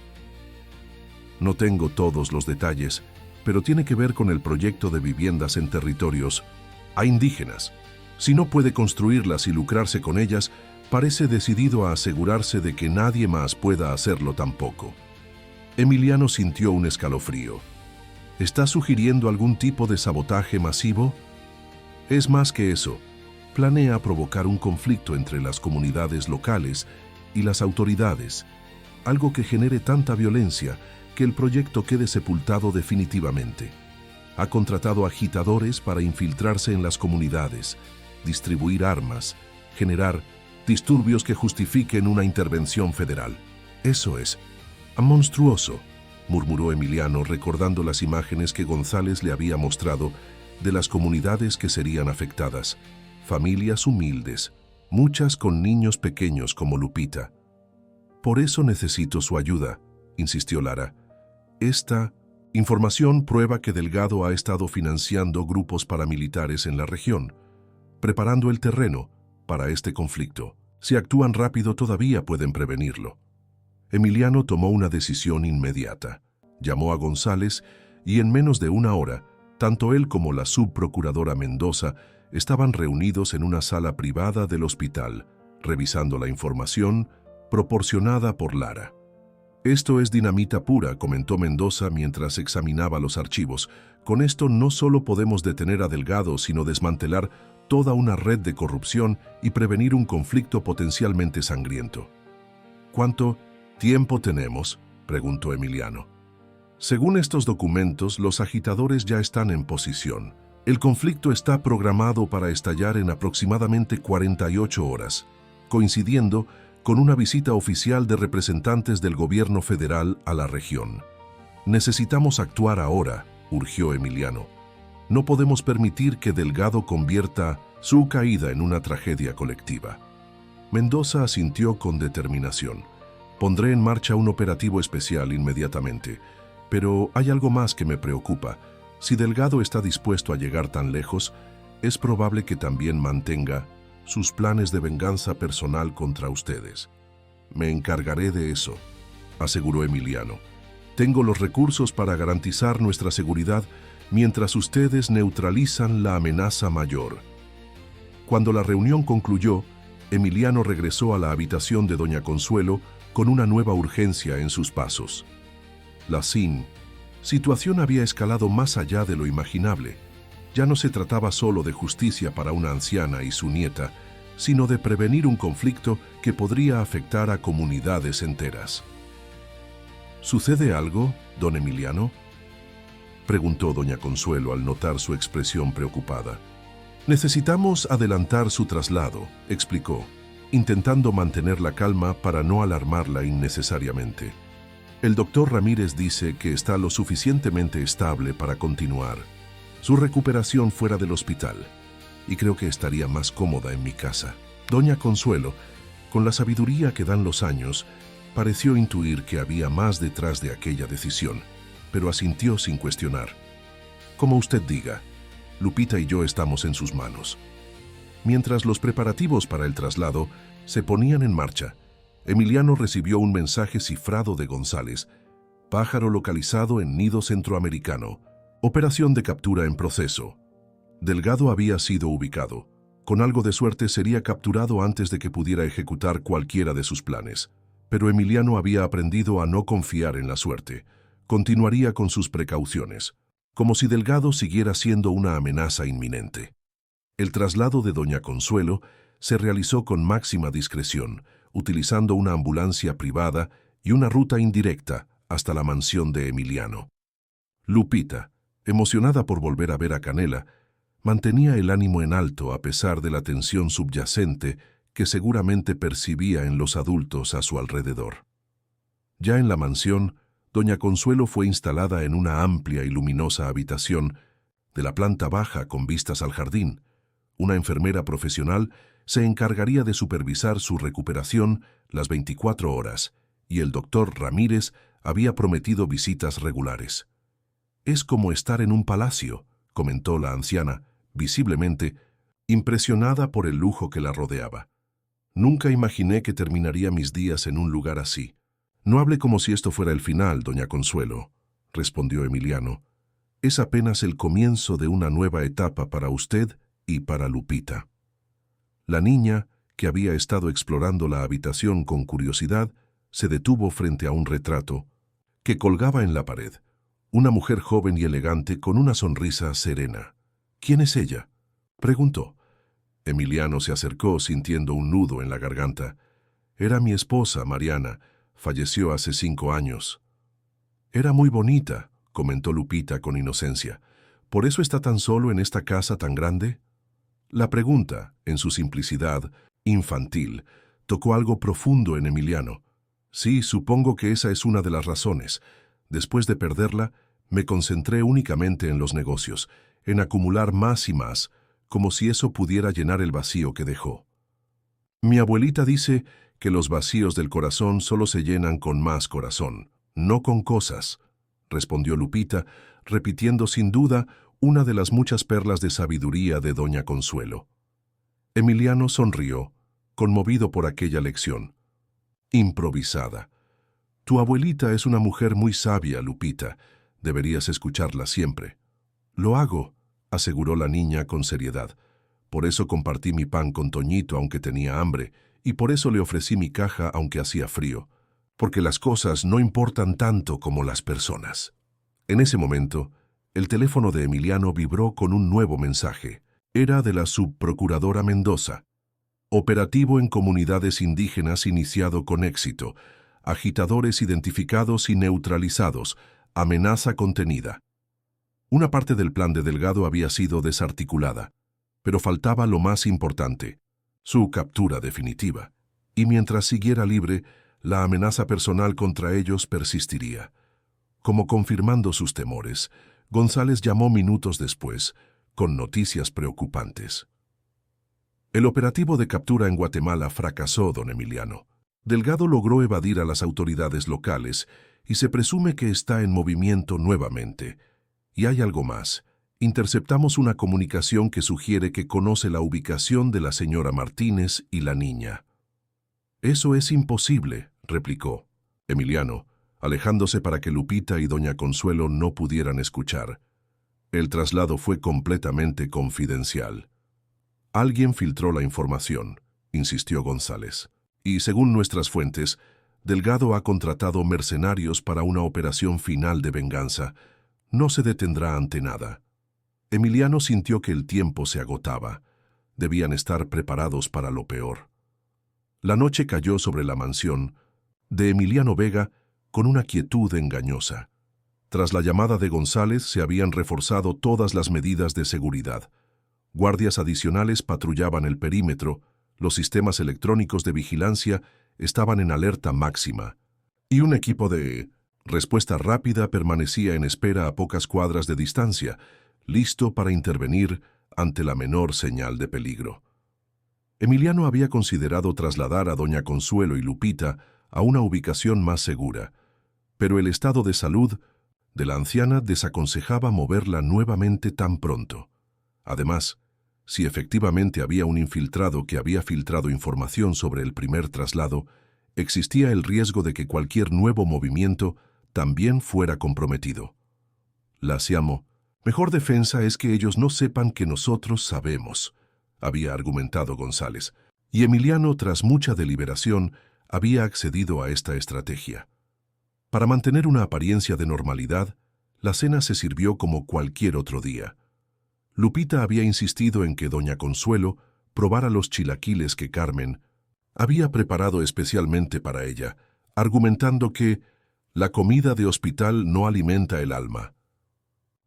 No tengo todos los detalles, pero tiene que ver con el proyecto de viviendas en territorios a indígenas. Si no puede construirlas y lucrarse con ellas, parece decidido a asegurarse de que nadie más pueda hacerlo tampoco. Emiliano sintió un escalofrío. ¿Está sugiriendo algún tipo de sabotaje masivo? Es más que eso. Planea provocar un conflicto entre las comunidades locales y las autoridades, algo que genere tanta violencia que el proyecto quede sepultado definitivamente. Ha contratado agitadores para infiltrarse en las comunidades, distribuir armas, generar disturbios que justifiquen una intervención federal. Eso es monstruoso, murmuró Emiliano recordando las imágenes que González le había mostrado de las comunidades que serían afectadas, familias humildes, muchas con niños pequeños como Lupita. Por eso necesito su ayuda, insistió Lara. Esta información prueba que Delgado ha estado financiando grupos paramilitares en la región, preparando el terreno para este conflicto. Si actúan rápido todavía pueden prevenirlo. Emiliano tomó una decisión inmediata. Llamó a González y en menos de una hora, tanto él como la subprocuradora Mendoza estaban reunidos en una sala privada del hospital, revisando la información proporcionada por Lara. Esto es dinamita pura, comentó Mendoza mientras examinaba los archivos. Con esto no solo podemos detener a Delgado, sino desmantelar toda una red de corrupción y prevenir un conflicto potencialmente sangriento. ¿Cuánto tiempo tenemos?, preguntó Emiliano. Según estos documentos, los agitadores ya están en posición. El conflicto está programado para estallar en aproximadamente 48 horas, coincidiendo con una visita oficial de representantes del gobierno federal a la región. Necesitamos actuar ahora, urgió Emiliano. No podemos permitir que Delgado convierta su caída en una tragedia colectiva. Mendoza asintió con determinación. Pondré en marcha un operativo especial inmediatamente, pero hay algo más que me preocupa. Si Delgado está dispuesto a llegar tan lejos, es probable que también mantenga sus planes de venganza personal contra ustedes. Me encargaré de eso, aseguró Emiliano. Tengo los recursos para garantizar nuestra seguridad mientras ustedes neutralizan la amenaza mayor. Cuando la reunión concluyó, Emiliano regresó a la habitación de doña Consuelo con una nueva urgencia en sus pasos. La situación había escalado más allá de lo imaginable. Ya no se trataba solo de justicia para una anciana y su nieta, sino de prevenir un conflicto que podría afectar a comunidades enteras. ¿Sucede algo, don Emiliano?, preguntó doña Consuelo al notar su expresión preocupada. Necesitamos adelantar su traslado, explicó, intentando mantener la calma para no alarmarla innecesariamente. El doctor Ramírez dice que está lo suficientemente estable para continuar su recuperación fuera del hospital, y creo que estaría más cómoda en mi casa. Doña Consuelo, con la sabiduría que dan los años, pareció intuir que había más detrás de aquella decisión, pero asintió sin cuestionar. Como usted diga, Lupita y yo estamos en sus manos. Mientras los preparativos para el traslado se ponían en marcha, Emiliano recibió un mensaje cifrado de González: pájaro localizado en nido centroamericano, operación de captura en proceso. Delgado había sido ubicado. Con algo de suerte sería capturado antes de que pudiera ejecutar cualquiera de sus planes. Pero Emiliano había aprendido a no confiar en la suerte. Continuaría con sus precauciones, como si Delgado siguiera siendo una amenaza inminente. El traslado de doña Consuelo se realizó con máxima discreción, utilizando una ambulancia privada y una ruta indirecta hasta la mansión de Emiliano. Lupita, emocionada por volver a ver a Canela, mantenía el ánimo en alto a pesar de la tensión subyacente que seguramente percibía en los adultos a su alrededor. Ya en la mansión, doña Consuelo fue instalada en una amplia y luminosa habitación de la planta baja con vistas al jardín. Una enfermera profesional se encargaría de supervisar su recuperación las 24 horas, y el doctor Ramírez había prometido visitas regulares. «Es como estar en un palacio», comentó la anciana, visiblemente impresionada por el lujo que la rodeaba. «Nunca imaginé que terminaría mis días en un lugar así». «No hable como si esto fuera el final, doña Consuelo», respondió Emiliano. «Es apenas el comienzo de una nueva etapa para usted y para Lupita». La niña, que había estado explorando la habitación con curiosidad, se detuvo frente a un retrato que colgaba en la pared. Una mujer joven y elegante con una sonrisa serena. «¿Quién es ella?», preguntó. Emiliano se acercó sintiendo un nudo en la garganta. «Era mi esposa, Mariana. Falleció hace 5 años». «Era muy bonita», comentó Lupita con inocencia. «¿Por eso está tan solo en esta casa tan grande?». La pregunta, en su simplicidad infantil, tocó algo profundo en Emiliano. «Sí, supongo que esa es una de las razones. Después de perderla, me concentré únicamente en los negocios, en acumular más y más, como si eso pudiera llenar el vacío que dejó. Mi abuelita dice que los vacíos del corazón solo se llenan con más corazón, no con cosas», respondió Lupita, repitiendo sin duda una de las muchas perlas de sabiduría de doña Consuelo. Emiliano sonrió, conmovido por aquella lección. Improvisada. «Tu abuelita es una mujer muy sabia, Lupita. Deberías escucharla siempre». «Lo hago», aseguró la niña con seriedad. «Por eso compartí mi pan con Toñito aunque tenía hambre, y por eso le ofrecí mi caja aunque hacía frío, porque las cosas no importan tanto como las personas». En ese momento, el teléfono de Emiliano vibró con un nuevo mensaje. Era de la subprocuradora Mendoza. «Operativo en comunidades indígenas iniciado con éxito. Agitadores identificados y neutralizados. Amenaza contenida». Una parte del plan de Delgado había sido desarticulada, pero faltaba lo más importante: su captura definitiva. Y mientras siguiera libre, la amenaza personal contra ellos persistiría. Como confirmando sus temores, González llamó minutos después, con noticias preocupantes. El operativo de captura en Guatemala fracasó, don Emiliano. Delgado logró evadir a las autoridades locales y se presume que está en movimiento nuevamente. Y hay algo más. Interceptamos una comunicación que sugiere que conoce la ubicación de la señora Martínez y la niña. Eso es imposible, replicó Emiliano, alejándose para que Lupita y doña Consuelo no pudieran escuchar. El traslado fue completamente confidencial. Alguien filtró la información, insistió González. Y según nuestras fuentes, Delgado ha contratado mercenarios para una operación final de venganza. No se detendrá ante nada. Emiliano sintió que el tiempo se agotaba. Debían estar preparados para lo peor. La noche cayó sobre la mansión de Emiliano Vega con una quietud engañosa. Tras la llamada de González se habían reforzado todas las medidas de seguridad. Guardias adicionales patrullaban el perímetro, los sistemas electrónicos de vigilancia estaban en alerta máxima, y un equipo de respuesta rápida permanecía en espera a pocas cuadras de distancia, listo para intervenir ante la menor señal de peligro. Emiliano había considerado trasladar a doña Consuelo y Lupita a una ubicación más segura, pero el estado de salud de la anciana desaconsejaba moverla nuevamente tan pronto. Además, si efectivamente había un infiltrado que había filtrado información sobre el primer traslado, existía el riesgo de que cualquier nuevo movimiento también fuera comprometido. Laciamo, mejor defensa es que ellos no sepan que nosotros sabemos, había argumentado González, y Emiliano, tras mucha deliberación, había accedido a esta estrategia. Para mantener una apariencia de normalidad, la cena se sirvió como cualquier otro día. Lupita había insistido en que doña Consuelo probara los chilaquiles que Carmen había preparado especialmente para ella, argumentando que la comida de hospital no alimenta el alma.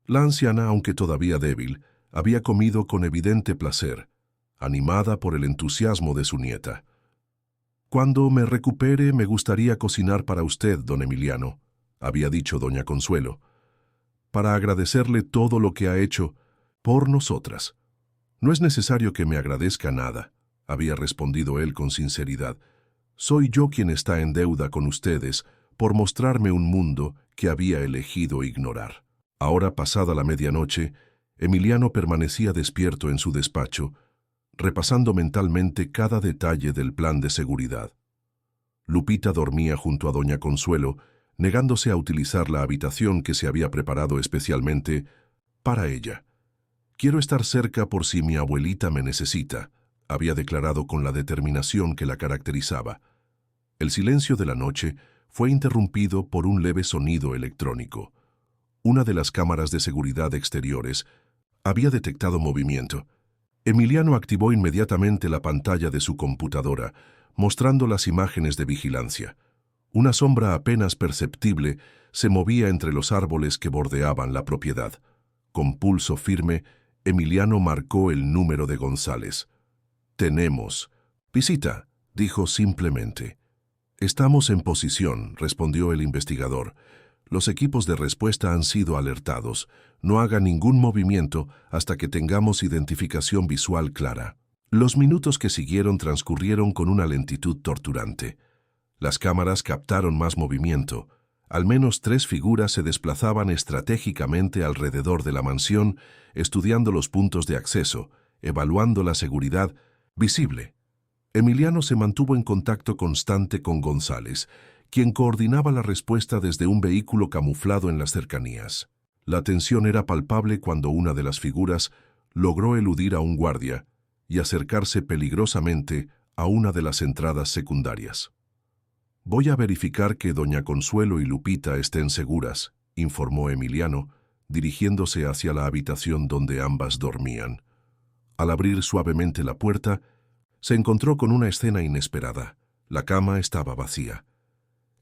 La anciana, aunque todavía débil, había comido con evidente placer, animada por el entusiasmo de su nieta. «Cuando me recupere me gustaría cocinar para usted, don Emiliano», había dicho doña Consuelo, «para agradecerle todo lo que ha hecho por nosotras». «No es necesario que me agradezca nada», había respondido él con sinceridad. «Soy yo quien está en deuda con ustedes por mostrarme un mundo que había elegido ignorar». Ahora, pasada la medianoche, Emiliano permanecía despierto en su despacho, repasando mentalmente cada detalle del plan de seguridad. Lupita dormía junto a doña Consuelo, negándose a utilizar la habitación que se había preparado especialmente para ella. «Quiero estar cerca por si mi abuelita me necesita», había declarado con la determinación que la caracterizaba. El silencio de la noche fue interrumpido por un leve sonido electrónico. Una de las cámaras de seguridad exteriores había detectado movimiento. Emiliano activó inmediatamente la pantalla de su computadora, mostrando las imágenes de vigilancia. Una sombra apenas perceptible se movía entre los árboles que bordeaban la propiedad. Con pulso firme, Emiliano marcó el número de González. «Tenemos visita», dijo simplemente. «Estamos en posición», respondió el investigador. «Los equipos de respuesta han sido alertados. No haga ningún movimiento hasta que tengamos identificación visual clara». Los minutos que siguieron transcurrieron con una lentitud torturante. Las cámaras captaron más movimiento. Al menos 3 figuras se desplazaban estratégicamente alrededor de la mansión, estudiando los puntos de acceso, evaluando la seguridad visible. Emiliano se mantuvo en contacto constante con González, quien coordinaba la respuesta desde un vehículo camuflado en las cercanías. La tensión era palpable cuando una de las figuras logró eludir a un guardia y acercarse peligrosamente a una de las entradas secundarias. «Voy a verificar que doña Consuelo y Lupita estén seguras», informó Emiliano, dirigiéndose hacia la habitación donde ambas dormían. Al abrir suavemente la puerta, se encontró con una escena inesperada. La cama estaba vacía.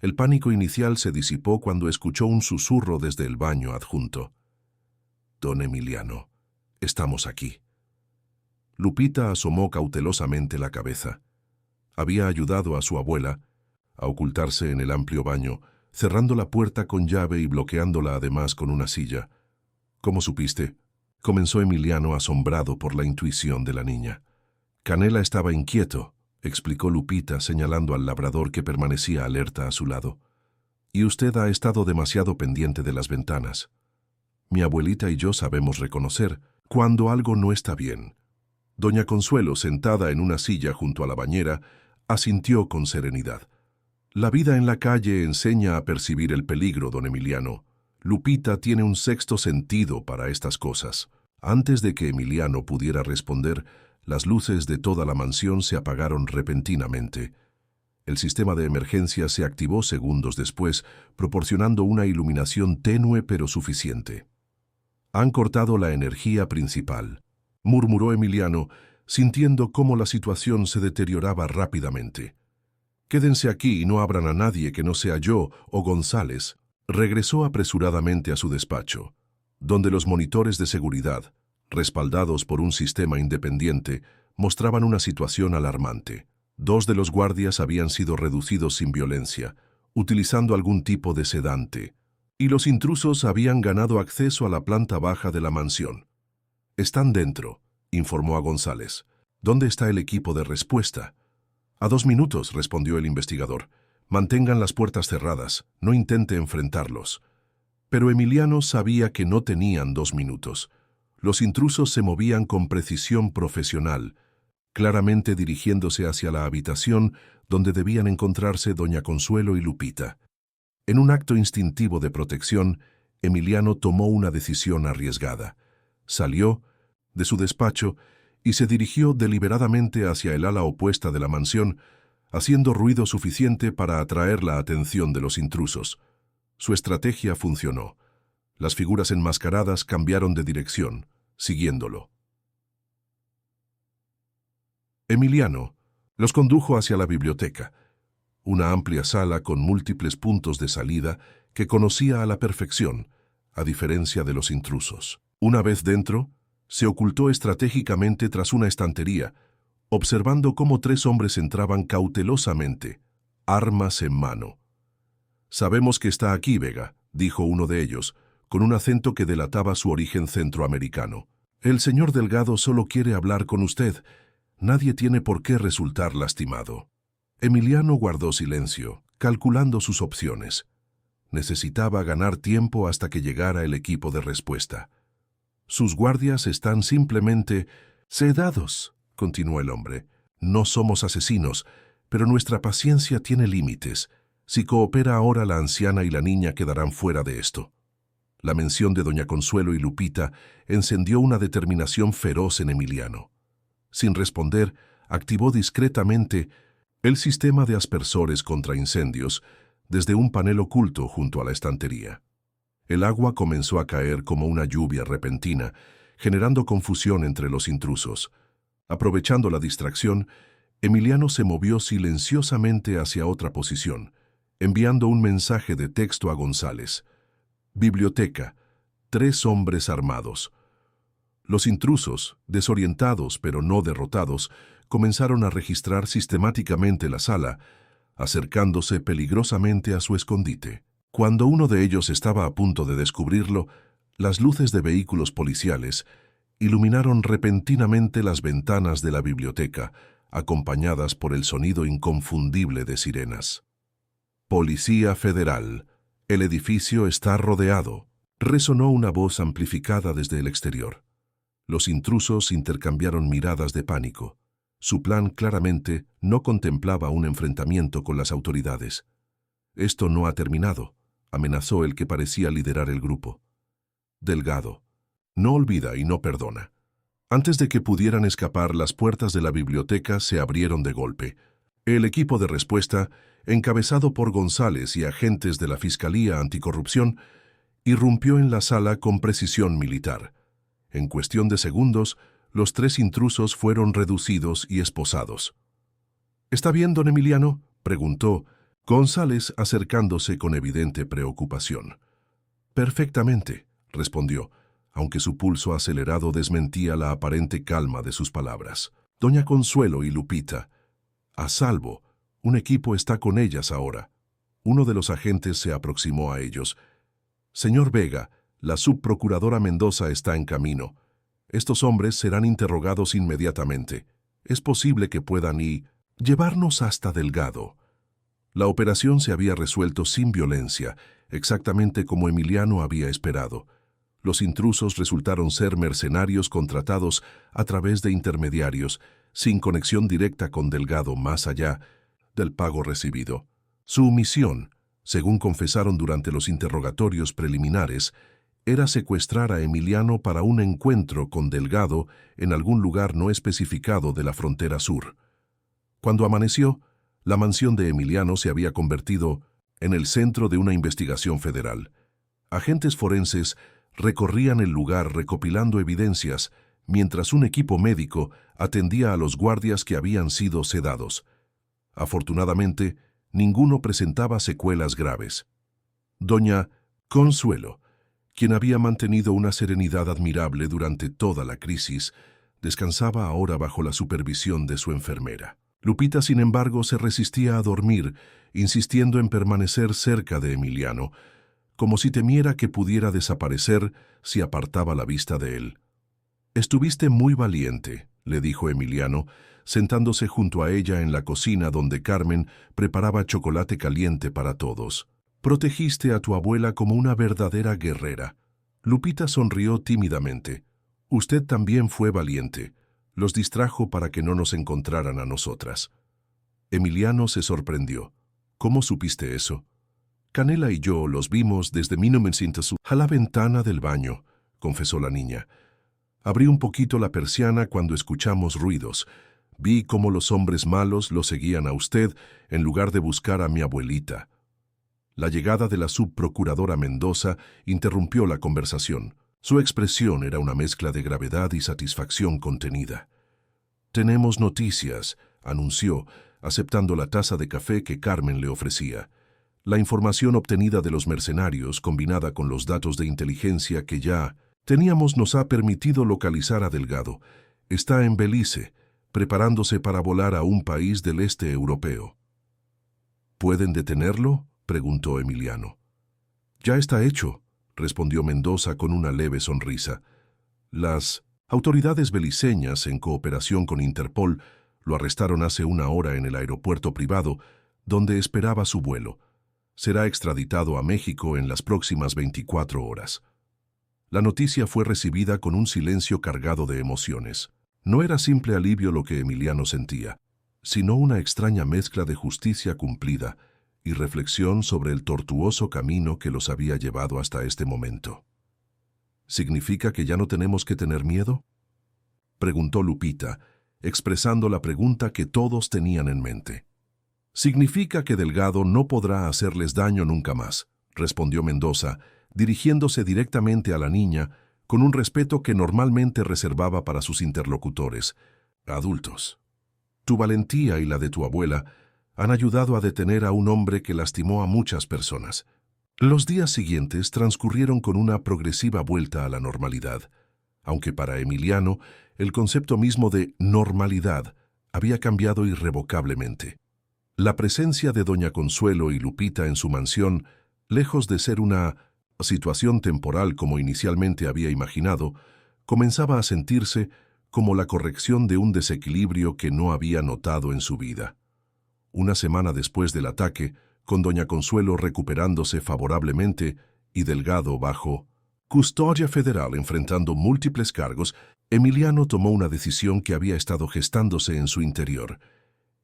El pánico inicial se disipó cuando escuchó un susurro desde el baño adjunto. «Don Emiliano, estamos aquí». Lupita asomó cautelosamente la cabeza. Había ayudado a su abuela a ocultarse en el amplio baño, cerrando la puerta con llave y bloqueándola además con una silla. «¿Cómo supiste?», comenzó Emiliano asombrado por la intuición de la niña. Canela estaba inquieto, explicó Lupita señalando al labrador que permanecía alerta a su lado. Y usted ha estado demasiado pendiente de las ventanas. Mi abuelita y yo sabemos reconocer cuando algo no está bien. Doña Consuelo, sentada en una silla junto a la bañera, asintió con serenidad. La vida en la calle enseña a percibir el peligro, don Emiliano. Lupita tiene un sexto sentido para estas cosas. Antes de que Emiliano pudiera responder, las luces de toda la mansión se apagaron repentinamente. El sistema de emergencia se activó segundos después, proporcionando una iluminación tenue pero suficiente. Han cortado la energía principal, murmuró Emiliano, sintiendo cómo la situación se deterioraba rápidamente. Quédense aquí y no abran a nadie que no sea yo o González. Regresó apresuradamente a su despacho, donde los monitores de seguridad, respaldados por un sistema independiente, mostraban una situación alarmante. 2 de los guardias habían sido reducidos sin violencia, utilizando algún tipo de sedante, y los intrusos habían ganado acceso a la planta baja de la mansión. «Están dentro», informó a González. «¿Dónde está el equipo de respuesta?» «A 2 minutos», respondió el investigador. «Mantengan las puertas cerradas, no intente enfrentarlos». Pero Emiliano sabía que no tenían 2 minutos. Los intrusos se movían con precisión profesional, claramente dirigiéndose hacia la habitación donde debían encontrarse doña Consuelo y Lupita. En un acto instintivo de protección, Emiliano tomó una decisión arriesgada. Salió de su despacho y se dirigió deliberadamente hacia el ala opuesta de la mansión, haciendo ruido suficiente para atraer la atención de los intrusos. Su estrategia funcionó. Las figuras enmascaradas cambiaron de dirección, siguiéndolo. Emiliano los condujo hacia la biblioteca, una amplia sala con múltiples puntos de salida que conocía a la perfección, a diferencia de los intrusos. Una vez dentro, se ocultó estratégicamente tras una estantería, observando cómo 3 hombres entraban cautelosamente, armas en mano. «Sabemos que está aquí, Vega», dijo uno de ellos, con un acento que delataba su origen centroamericano. «El señor Delgado solo quiere hablar con usted. Nadie tiene por qué resultar lastimado». Emiliano guardó silencio, calculando sus opciones. Necesitaba ganar tiempo hasta que llegara el equipo de respuesta. «Sus guardias están simplemente sedados», continuó el hombre. «No somos asesinos, pero nuestra paciencia tiene límites. Si coopera ahora, la anciana y la niña quedarán fuera de esto». La mención de doña Consuelo y Lupita encendió una determinación feroz en Emiliano. Sin responder, activó discretamente el sistema de aspersores contra incendios desde un panel oculto junto a la estantería. El agua comenzó a caer como una lluvia repentina, generando confusión entre los intrusos. Aprovechando la distracción, Emiliano se movió silenciosamente hacia otra posición, enviando un mensaje de texto a González. «Biblioteca. 3 hombres armados». Los intrusos, desorientados pero no derrotados, comenzaron a registrar sistemáticamente la sala, acercándose peligrosamente a su escondite. Cuando uno de ellos estaba a punto de descubrirlo, las luces de vehículos policiales iluminaron repentinamente las ventanas de la biblioteca, acompañadas por el sonido inconfundible de sirenas. «Policía Federal. El edificio está rodeado», resonó una voz amplificada desde el exterior. Los intrusos intercambiaron miradas de pánico. Su plan claramente no contemplaba un enfrentamiento con las autoridades. «Esto no ha terminado», amenazó el que parecía liderar el grupo. «Delgado. No olvida y no perdona». Antes de que pudieran escapar, las puertas de la biblioteca se abrieron de golpe. El equipo de respuesta, encabezado por González y agentes de la Fiscalía Anticorrupción, irrumpió en la sala con precisión militar. En cuestión de segundos, los 3 intrusos fueron reducidos y esposados. «¿Está bien, don Emiliano?», preguntó González, acercándose con evidente preocupación. «Perfectamente», respondió, aunque su pulso acelerado desmentía la aparente calma de sus palabras. «Doña Consuelo y Lupita. A salvo. Un equipo está con ellas ahora». Uno de los agentes se aproximó a ellos. «Señor Vega, la subprocuradora Mendoza está en camino. Estos hombres serán interrogados inmediatamente. Es posible que puedan llevarnos hasta Delgado. La operación se había resuelto sin violencia, exactamente como Emiliano había esperado. Los intrusos resultaron ser mercenarios contratados a través de intermediarios, sin conexión directa con Delgado más allá del pago recibido. Su misión, según confesaron durante los interrogatorios preliminares, era secuestrar a Emiliano para un encuentro con Delgado en algún lugar no especificado de la frontera sur. Cuando amaneció, la mansión de Emiliano se había convertido en el centro de una investigación federal. Agentes forenses recorrían el lugar recopilando evidencias, mientras un equipo médico atendía a los guardias que habían sido sedados. Afortunadamente, ninguno presentaba secuelas graves. Doña Consuelo, quien había mantenido una serenidad admirable durante toda la crisis, descansaba ahora bajo la supervisión de su enfermera. Lupita, sin embargo, se resistía a dormir, insistiendo en permanecer cerca de Emiliano, como si temiera que pudiera desaparecer si apartaba la vista de él. «Estuviste muy valiente», le dijo Emiliano, sentándose junto a ella en la cocina donde Carmen preparaba chocolate caliente para todos. «Protegiste a tu abuela como una verdadera guerrera». Lupita sonrió tímidamente. «Usted también fue valiente. Los distrajo para que no nos encontraran a nosotras». Emiliano se sorprendió. «¿Cómo supiste eso?» «Canela y yo los vimos desde 1900 a la ventana del baño», confesó la niña. «Abrí un poquito la persiana cuando escuchamos ruidos. Vi cómo los hombres malos lo seguían a usted en lugar de buscar a mi abuelita». La llegada de la subprocuradora Mendoza interrumpió la conversación. Su expresión era una mezcla de gravedad y satisfacción contenida. «Tenemos noticias», anunció, aceptando la taza de café que Carmen le ofrecía. La información obtenida de los mercenarios, combinada con los datos de inteligencia que ya teníamos, nos ha permitido localizar a Delgado. Está en Belice, preparándose para volar a un país del este europeo. «¿Pueden detenerlo?», preguntó Emiliano. «Ya está hecho», respondió Mendoza con una leve sonrisa. «Las autoridades beliceñas, en cooperación con Interpol, lo arrestaron hace una hora en el aeropuerto privado, donde esperaba su vuelo. Será extraditado a México en las próximas 24 horas. La noticia fue recibida con un silencio cargado de emociones. No era simple alivio lo que Emiliano sentía, sino una extraña mezcla de justicia cumplida y reflexión sobre el tortuoso camino que los había llevado hasta este momento. ¿Significa que ya no tenemos que tener miedo?, preguntó Lupita, expresando la pregunta que todos tenían en mente. «Significa que Delgado no podrá hacerles daño nunca más», respondió Mendoza, dirigiéndose directamente a la niña con un respeto que normalmente reservaba para sus interlocutores, adultos. «Tu valentía y la de tu abuela han ayudado a detener a un hombre que lastimó a muchas personas». Los días siguientes transcurrieron con una progresiva vuelta a la normalidad, aunque para Emiliano el concepto mismo de normalidad había cambiado irrevocablemente. La presencia de doña Consuelo y Lupita en su mansión, lejos de ser una situación temporal como inicialmente había imaginado, comenzaba a sentirse como la corrección de un desequilibrio que no había notado en su vida. Una semana después del ataque, con doña Consuelo recuperándose favorablemente y Delgado bajo custodia federal enfrentando múltiples cargos, Emiliano tomó una decisión que había estado gestándose en su interior.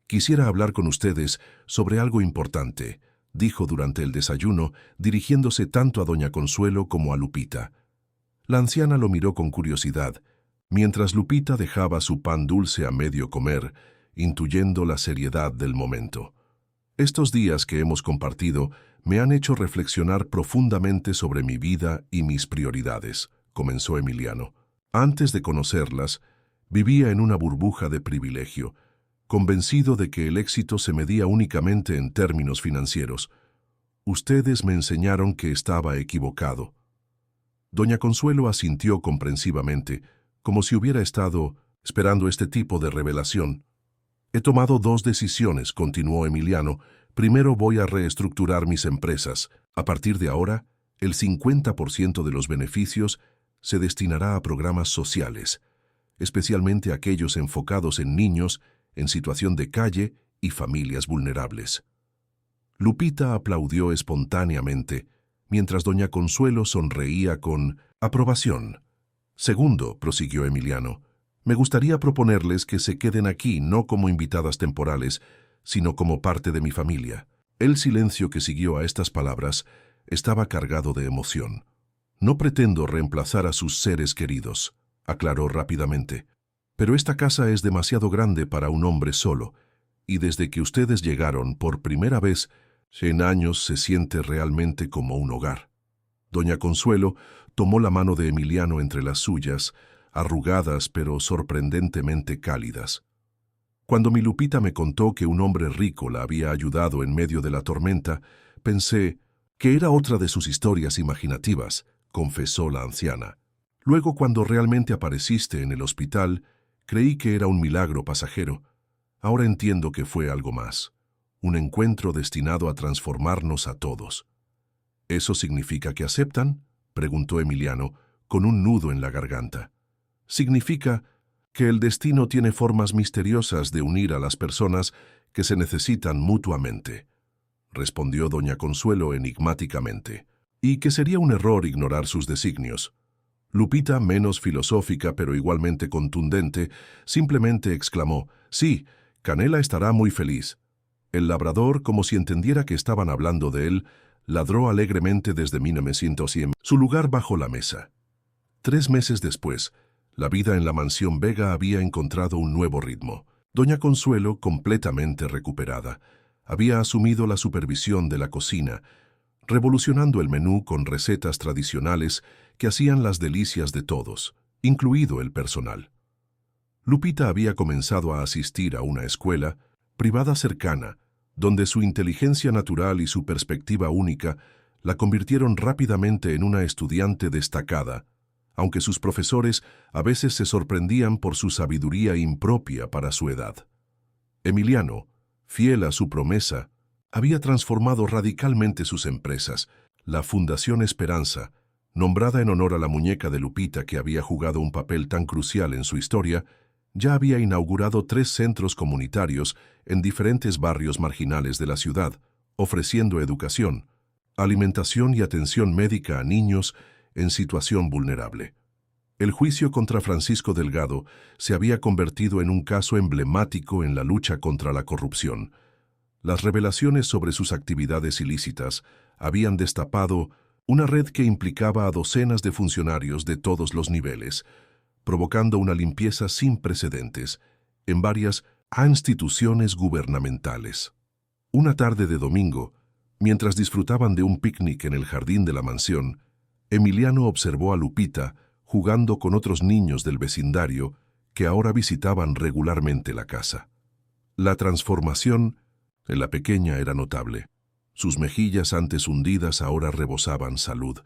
«Quisiera hablar con ustedes sobre algo importante», dijo durante el desayuno, dirigiéndose tanto a doña Consuelo como a Lupita. La anciana lo miró con curiosidad, mientras Lupita dejaba su pan dulce a medio comer, intuyendo la seriedad del momento. «Estos días que hemos compartido me han hecho reflexionar profundamente sobre mi vida y mis prioridades», comenzó Emiliano. «Antes de conocerlas, vivía en una burbuja de privilegio, convencido de que el éxito se medía únicamente en términos financieros. Ustedes me enseñaron que estaba equivocado». Doña Consuelo asintió comprensivamente, como si hubiera estado esperando este tipo de revelación. «He tomado 2 decisiones», continuó Emiliano. «Primero voy a reestructurar mis empresas. A partir de ahora, el 50% de los beneficios se destinará a programas sociales. especialmente aquellos enfocados en niños en situación de calle y familias vulnerables. Lupita aplaudió espontáneamente, mientras doña Consuelo sonreía con aprobación. Segundo, prosiguió Emiliano, me gustaría proponerles que se queden aquí no como invitadas temporales, sino como parte de mi familia. El silencio que siguió a estas palabras estaba cargado de emoción. No pretendo reemplazar a sus seres queridos, aclaró rápidamente, pero esta casa es demasiado grande para un hombre solo, y desde que ustedes llegaron por primera vez, en años se siente realmente como un hogar. Doña Consuelo tomó la mano de Emiliano entre las suyas, arrugadas pero sorprendentemente cálidas. Cuando mi Lupita me contó que un hombre rico la había ayudado en medio de la tormenta, pensé que era otra de sus historias imaginativas, confesó la anciana. Luego, cuando realmente apareciste en el hospital, creí que era un milagro pasajero. Ahora entiendo que fue algo más, un encuentro destinado a transformarnos a todos. ¿Eso significa que aceptan?, preguntó Emiliano, con un nudo en la garganta. Significa que el destino tiene formas misteriosas de unir a las personas que se necesitan mutuamente, respondió doña Consuelo enigmáticamente, y que sería un error ignorar sus designios. Lupita, menos filosófica pero igualmente contundente, simplemente exclamó, «Sí, Canela estará muy feliz». El labrador, como si entendiera que estaban hablando de él, ladró alegremente desde 1900 su lugar bajo la mesa. 3 meses después, la vida en la mansión Vega había encontrado un nuevo ritmo. Doña Consuelo, completamente recuperada, había asumido la supervisión de la cocina, revolucionando el menú con recetas tradicionales que hacían las delicias de todos, incluido el personal. Lupita había comenzado a asistir a una escuela privada cercana, donde su inteligencia natural y su perspectiva única la convirtieron rápidamente en una estudiante destacada, aunque sus profesores a veces se sorprendían por su sabiduría impropia para su edad. Emiliano, fiel a su promesa, había transformado radicalmente sus empresas. La Fundación Esperanza, nombrada en honor a la muñeca de Lupita que había jugado un papel tan crucial en su historia, ya había inaugurado 3 centros comunitarios en diferentes barrios marginales de la ciudad, ofreciendo educación, alimentación y atención médica a niños en situación vulnerable. El juicio contra Francisco Delgado se había convertido en un caso emblemático en la lucha contra la corrupción. Las revelaciones sobre sus actividades ilícitas habían destapado una red que implicaba a docenas de funcionarios de todos los niveles, provocando una limpieza sin precedentes en varias instituciones gubernamentales. Una tarde de domingo, mientras disfrutaban de un picnic en el jardín de la mansión, Emiliano observó a Lupita jugando con otros niños del vecindario que ahora visitaban regularmente la casa. La transformación en la pequeña era notable. Sus mejillas antes hundidas ahora rebosaban salud.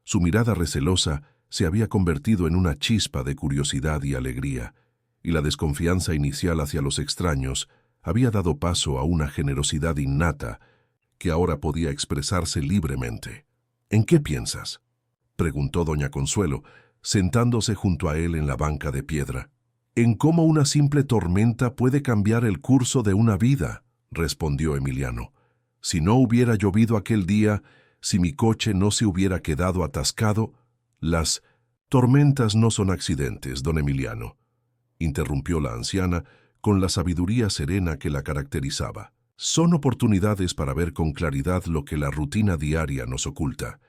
Su mirada recelosa se había convertido en una chispa de curiosidad y alegría, y la desconfianza inicial hacia los extraños había dado paso a una generosidad innata que ahora podía expresarse libremente. «¿En qué piensas?», preguntó doña Consuelo, sentándose junto a él en la banca de piedra. «En cómo una simple tormenta puede cambiar el curso de una vida», respondió Emiliano. «Si no hubiera llovido aquel día, si mi coche no se hubiera quedado atascado, las tormentas no son accidentes, don Emiliano», interrumpió la anciana con la sabiduría serena que la caracterizaba. «Son oportunidades para ver con claridad lo que la rutina diaria nos oculta.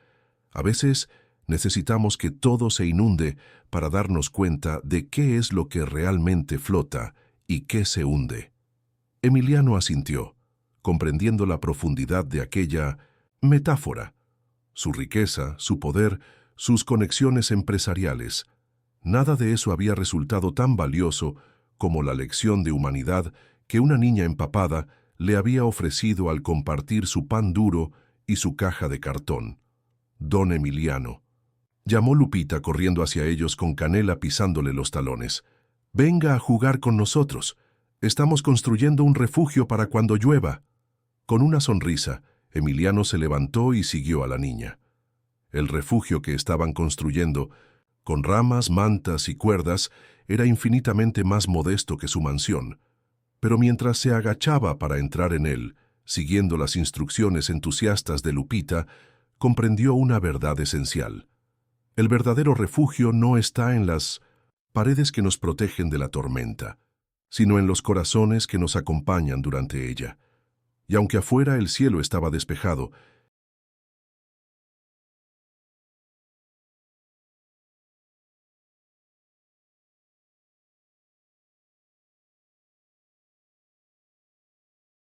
A veces necesitamos que todo se inunde para darnos cuenta de qué es lo que realmente flota y qué se hunde». Emiliano asintió, comprendiendo la profundidad de aquella metáfora. Su riqueza, su poder, sus conexiones empresariales. Nada de eso había resultado tan valioso como la lección de humanidad que una niña empapada le había ofrecido al compartir su pan duro y su caja de cartón. «Don Emiliano», llamó Lupita corriendo hacia ellos con Canela pisándole los talones. «Venga a jugar con nosotros. Estamos construyendo un refugio para cuando llueva». Con una sonrisa, Emiliano se levantó y siguió a la niña. El refugio que estaban construyendo, con ramas, mantas y cuerdas, era infinitamente más modesto que su mansión, pero mientras se agachaba para entrar en él, siguiendo las instrucciones entusiastas de Lupita, comprendió una verdad esencial. El verdadero refugio no está en las paredes que nos protegen de la tormenta, sino en los corazones que nos acompañan durante ella. Y aunque afuera el cielo estaba despejado,